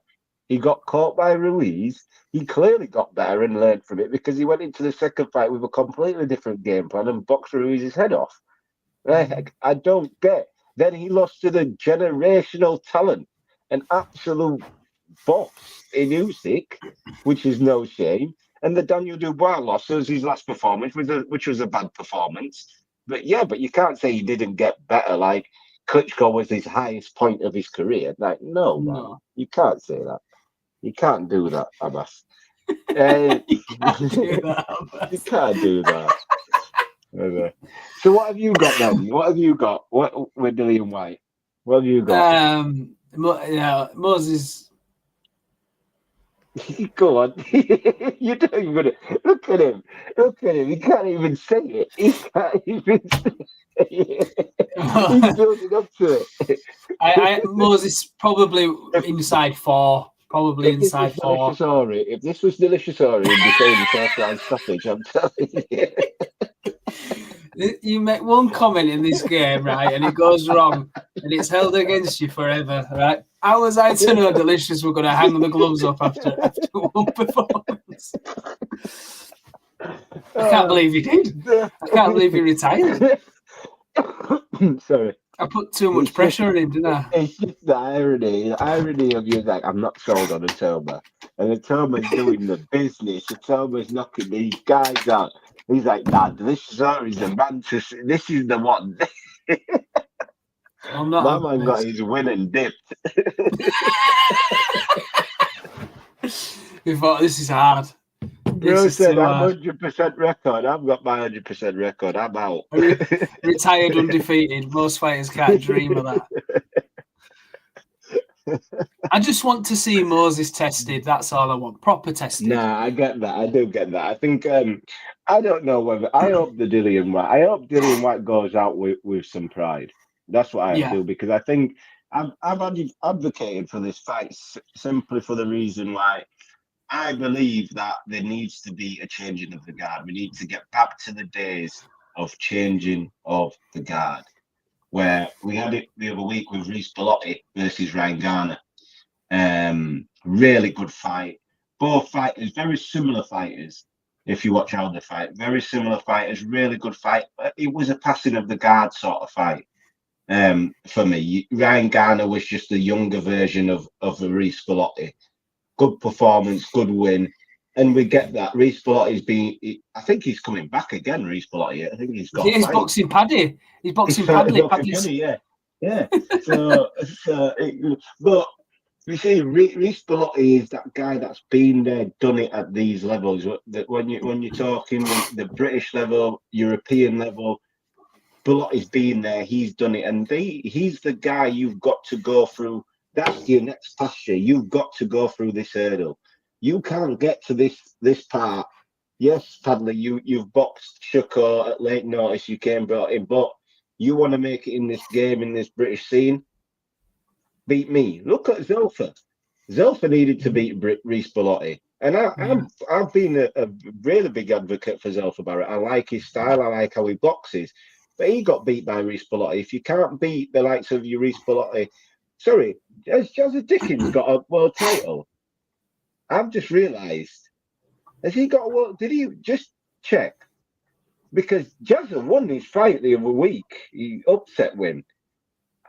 He got caught by Ruiz. He clearly got better and learned from it because he went into the second fight with a completely different game plan and boxed Ruiz's head off. Like, I don't get. Then he lost to the generational talent, an absolute boss in Usyk, which is no shame. And the Daniel Dubois loss was his last performance, which was a bad performance. But you can't say he didn't get better. Like, Klitschko was his highest point of his career. Like, no, man, you can't say that. You can't do that, Abbas. You can't do that. So what have you got then? What have you got? What with Dillian White? What have you got? Moses. Go on. You don't even look at him. Look at him. He can't even say it. He can't even say it. He's building up to it. Moses probably inside four. Probably inside four. If this was Delicious Ori and you're saying the first round stoppage, I'm telling you. You make one comment in this game, right, and it goes wrong, and it's held against you forever, right? How was I to know Delicious were going to hang the gloves up after one performance? I can't believe he did. I can't believe he retired. Sorry. I put too much pressure on him, didn't I? It's just the irony of you like, I'm not sold on Atoma. And Atoma's doing the business. Atoma's knocking these guys out. He's like, nah, this is the man to see. This is the one. I'm not. My man got his win and dipped. We thought, this is hard. Bro said, I'm 100% record. I've got my 100% record. I'm out. Retired undefeated. Most fighters can't dream of that. I just want to see Moses tested. That's all I want. Proper tested. Nah, I get that. I do get that. I think I don't know whether I hope Dillian White goes out with some pride. That's what I do, because I think I've advocated for this fight simply for the reason why I believe that there needs to be a changing of the guard. We need to get back to the days of changing of the guard, where we had it the other week with Reece Bellotti versus Ryan Garner. Really good fight. Both fighters, very similar fighters. If you watch how they fight, very similar fighters, really good fight. It was a passing of the guard sort of fight. For me, Ryan Garner was just a younger version of Reece Bellotti. Good performance, good win, and we get that. Reece Bellotti's I think he's coming back again. Reece Bellotti. I think he's got. He's boxing Paddy. He's boxing Paddy. Yeah. But you see, Reece Bellotti is that guy that's been there, done it at these levels. When you're talking the British level, European level, Bellotti's been there. He's done it, and he's the guy you've got to go through. That's your next pasture. You've got to go through this hurdle. You can't get to this part. Yes, Padley, you've boxed Shuko at late notice. You came brought in, but you want to make it in this game, in this British scene. Beat me. Look at Zelfa. Zelfa needed to beat Reece Bellotti, and I've been a really big advocate for Zelfa Barrett. I like his style. I like how he boxes, but he got beat by Reece Bellotti. If you can't beat the likes of your Reece Bellotti. Sorry, has Jazza Dickens got a world title? I've just realised. Has he got a world? Did he just check? Because Jazza won his fight the other week. He upset win.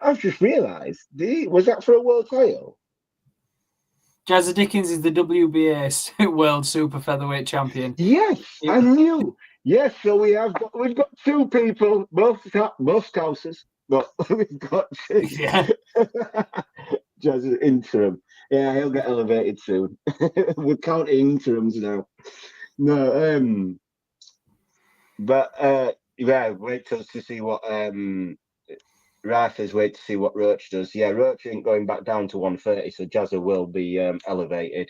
I've just realised. Was that for a world title? Jazza Dickens is the WBA World Super Featherweight Champion. Yes, I knew. Yes, so we've got two people, both Scousers. But we've got Jazz interim. Yeah, he'll get elevated soon. We're counting interims now. No, but wait to see what Ra says. Wait to see what Roach does. Yeah, Roach ain't going back down to 130, so Jazza will be elevated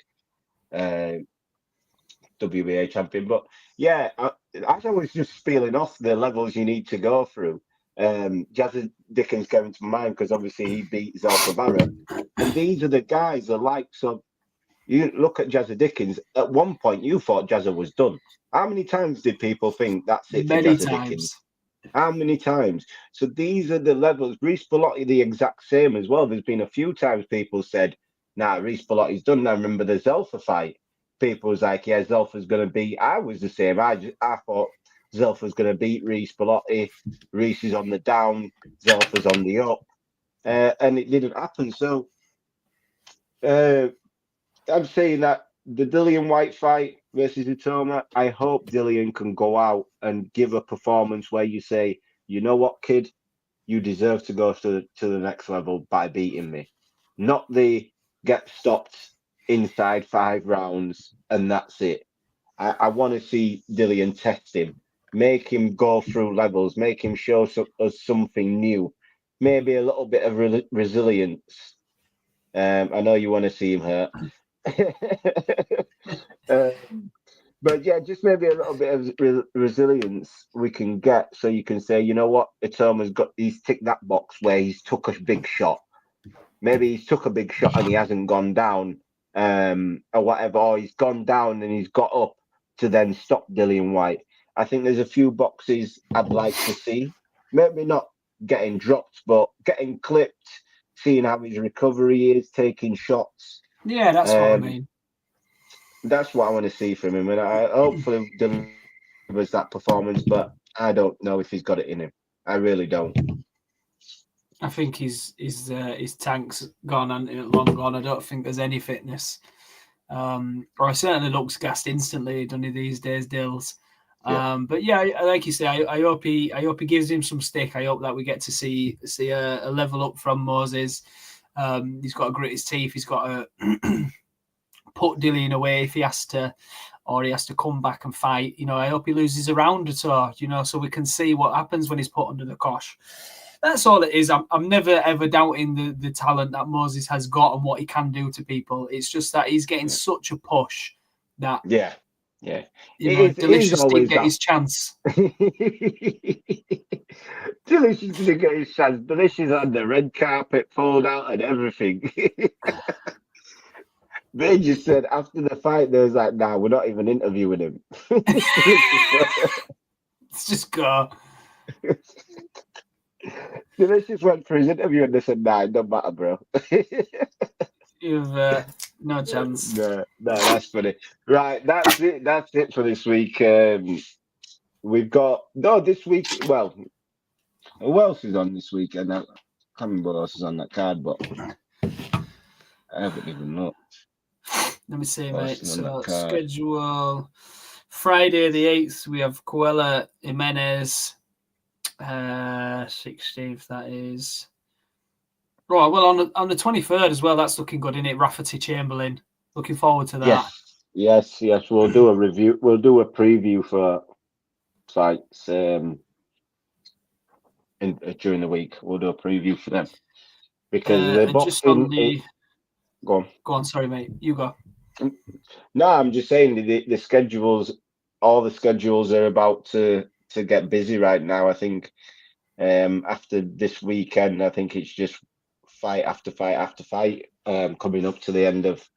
WBA champion. But yeah, as I was just spieling off the levels you need to go through. Jazza Dickens came to mind because obviously he beat Zelfa Barrett, and these are the guys, the likes of. You look at Jazza Dickens. At one point, you thought Jazza was done. How many times did people think that's it for Jazza Dickens? How many times? So these are the levels. Reece Bellotti, the exact same as well. There's been a few times people said, "Nah, Reece Bellotti's done." I remember the Zelfa fight. People was like, "Yeah, Zelfa's going to beat." I was the same. I thought. Zelfa's going to beat Reece Bellotti. Reece is on the down. Zelfa's on the up. And it didn't happen. So I'm saying that the Dillian White fight versus Atoma, I hope Dillian can go out and give a performance where you say, you know what, kid? You deserve to go to the next level by beating me. Not the get stopped inside 5 rounds and that's it. I want to see Dillian test him. Make him go through levels, make him show us something new, maybe a little bit of resilience. I know you want to see him hurt. But yeah, just maybe a little bit of resilience we can get so you can say, you know what, he's ticked that box where he's took a big shot. Maybe he's took a big shot and he hasn't gone down or whatever, or he's gone down and he's got up to then stop Dillian White. I think there's a few boxes I'd like to see. Maybe not getting dropped, but getting clipped, seeing how his recovery is, taking shots. Yeah, that's what I mean. That's what I want to see from him. And I hopefully delivers that performance, but I don't know if he's got it in him. I really don't. I think his tank's gone and long gone. I don't think there's any fitness. Or I certainly looks gassed instantly, doesn't he, these days, Dills? Yeah. But yeah, like you say, I hope he gives him some stick. I hope that we get to see a level up from Moses. He's got to grit his teeth. He's got to put Dillian away if he has to, or he has to come back and fight. You know, I hope he loses a round or so, you know, so we can see what happens when he's put under the cosh. That's all it is. I'm never, ever doubting the talent that Moses has got and what he can do to people. It's just that he's getting such a push that... Yeah. You know, Delicious didn't get his chance. Delicious didn't get his chance. Delicious had the red carpet pulled out and everything. They just said after the fight, they was like, nah, we're not even interviewing him. Let's just go. Delicious went for his interview and they said, nah, it don't matter, bro. You've no chance. No, that's funny. Right, that's it. That's it for this week. We've got this week. Well, who else is on this weekend? I can't remember what else is on that card, but I haven't even looked. Let me see, mate. So schedule Friday the 8th. We have Coella Jimenez. 16th. That is. Right, well, on the 23rd as well, that's looking good, isn't it? Rafferty Chamberlain. Looking forward to that. Yes. We'll do a review. We'll do a preview for fights during the week. We'll do a preview for them because they're boxing. Go on. Sorry, mate. You go. No, I'm just saying the schedules. All the schedules are about to get busy right now. I think after this weekend, I think it's just fight after fight after fight coming up to the end of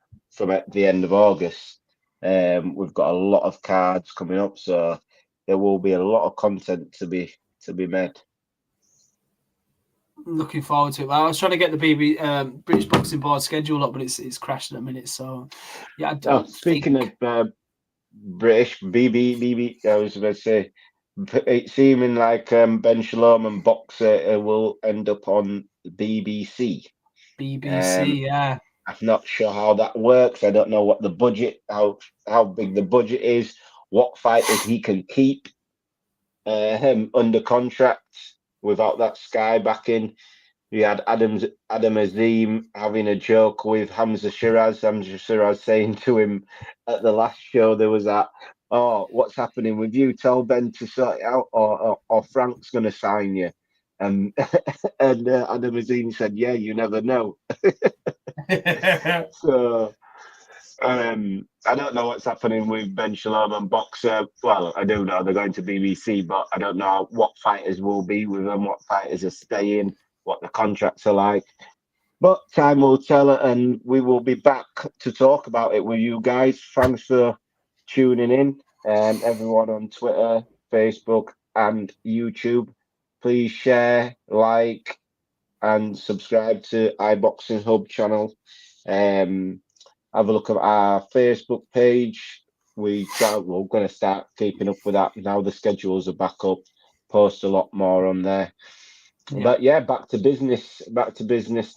August. We've got a lot of cards coming up, so there will be a lot of content to be made. I'm looking forward to it. I was trying to get the British Boxing Board schedule up, but it's crashed at the minute. So yeah. Speaking of British BB, I was going to say it's seeming like Ben Shalom and Boxer will end up on BBC. Yeah. I'm not sure how that works. I don't know what the budget, how big the budget is, what fighters he can keep him under contract without that Sky backing. We had Adam Azim having a joke with Hamza Shiraz. Hamza Shiraz saying to him at the last show, there was that, oh, what's happening with you? Tell Ben to sort it out, or Frank's going to sign you. And Adam Azim said, yeah, you never know. So I don't know what's happening with Ben Shalom and Boxer. Well, I do know they're going to BBC, but I don't know what fighters will be with them, what fighters are staying, what the contracts are like. But time will tell, and we will be back to talk about it with you guys. Thanks for tuning in, everyone on Twitter, Facebook, and YouTube. Please share, like, and subscribe to iBoxingHub channel. Have a look at our Facebook page. We're going to start keeping up with that now. The schedules are back up. Post a lot more on there. Yeah. But yeah, back to business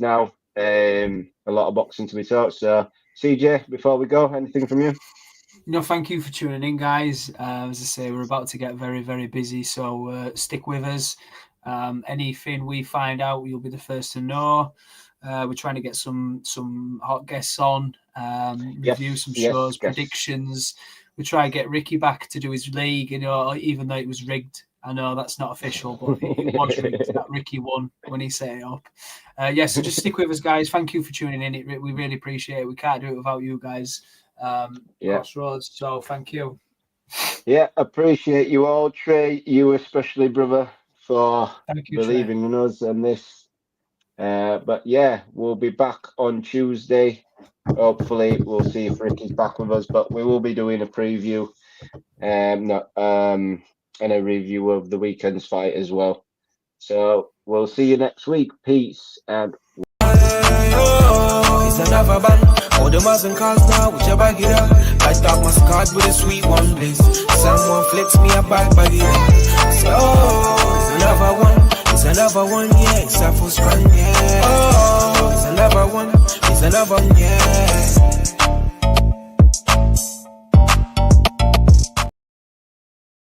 now. A lot of boxing to be taught. So, CJ, before we go, anything from you? No, thank you for tuning in, guys. As I say, we're about to get very, very busy, so stick with us. Anything we find out, you'll be the first to know. We're trying to get some hot guests on, review some shows, predictions. We try to get Ricky back to do his league, even though it was rigged. I know that's not official, but it was rigged. That Ricky won when he set it up. So just stick with us, guys. Thank you for tuning in. We really appreciate it. We can't do it without you guys. Crossroads. So thank you. Yeah, appreciate you all, Trey. You especially, brother, for believing in us and this. But yeah, we'll be back on Tuesday. Hopefully, we'll see if Ricky's back with us. But we will be doing a preview, and a review of the weekend's fight as well. So we'll see you next week. Peace and. It's another band. All the Muslim cars now, which I bag it up. I start my card with a sweet one bliss. Someone flicks me a bag it up. So, it's another one, yeah, it's a full strand. another one, yeah.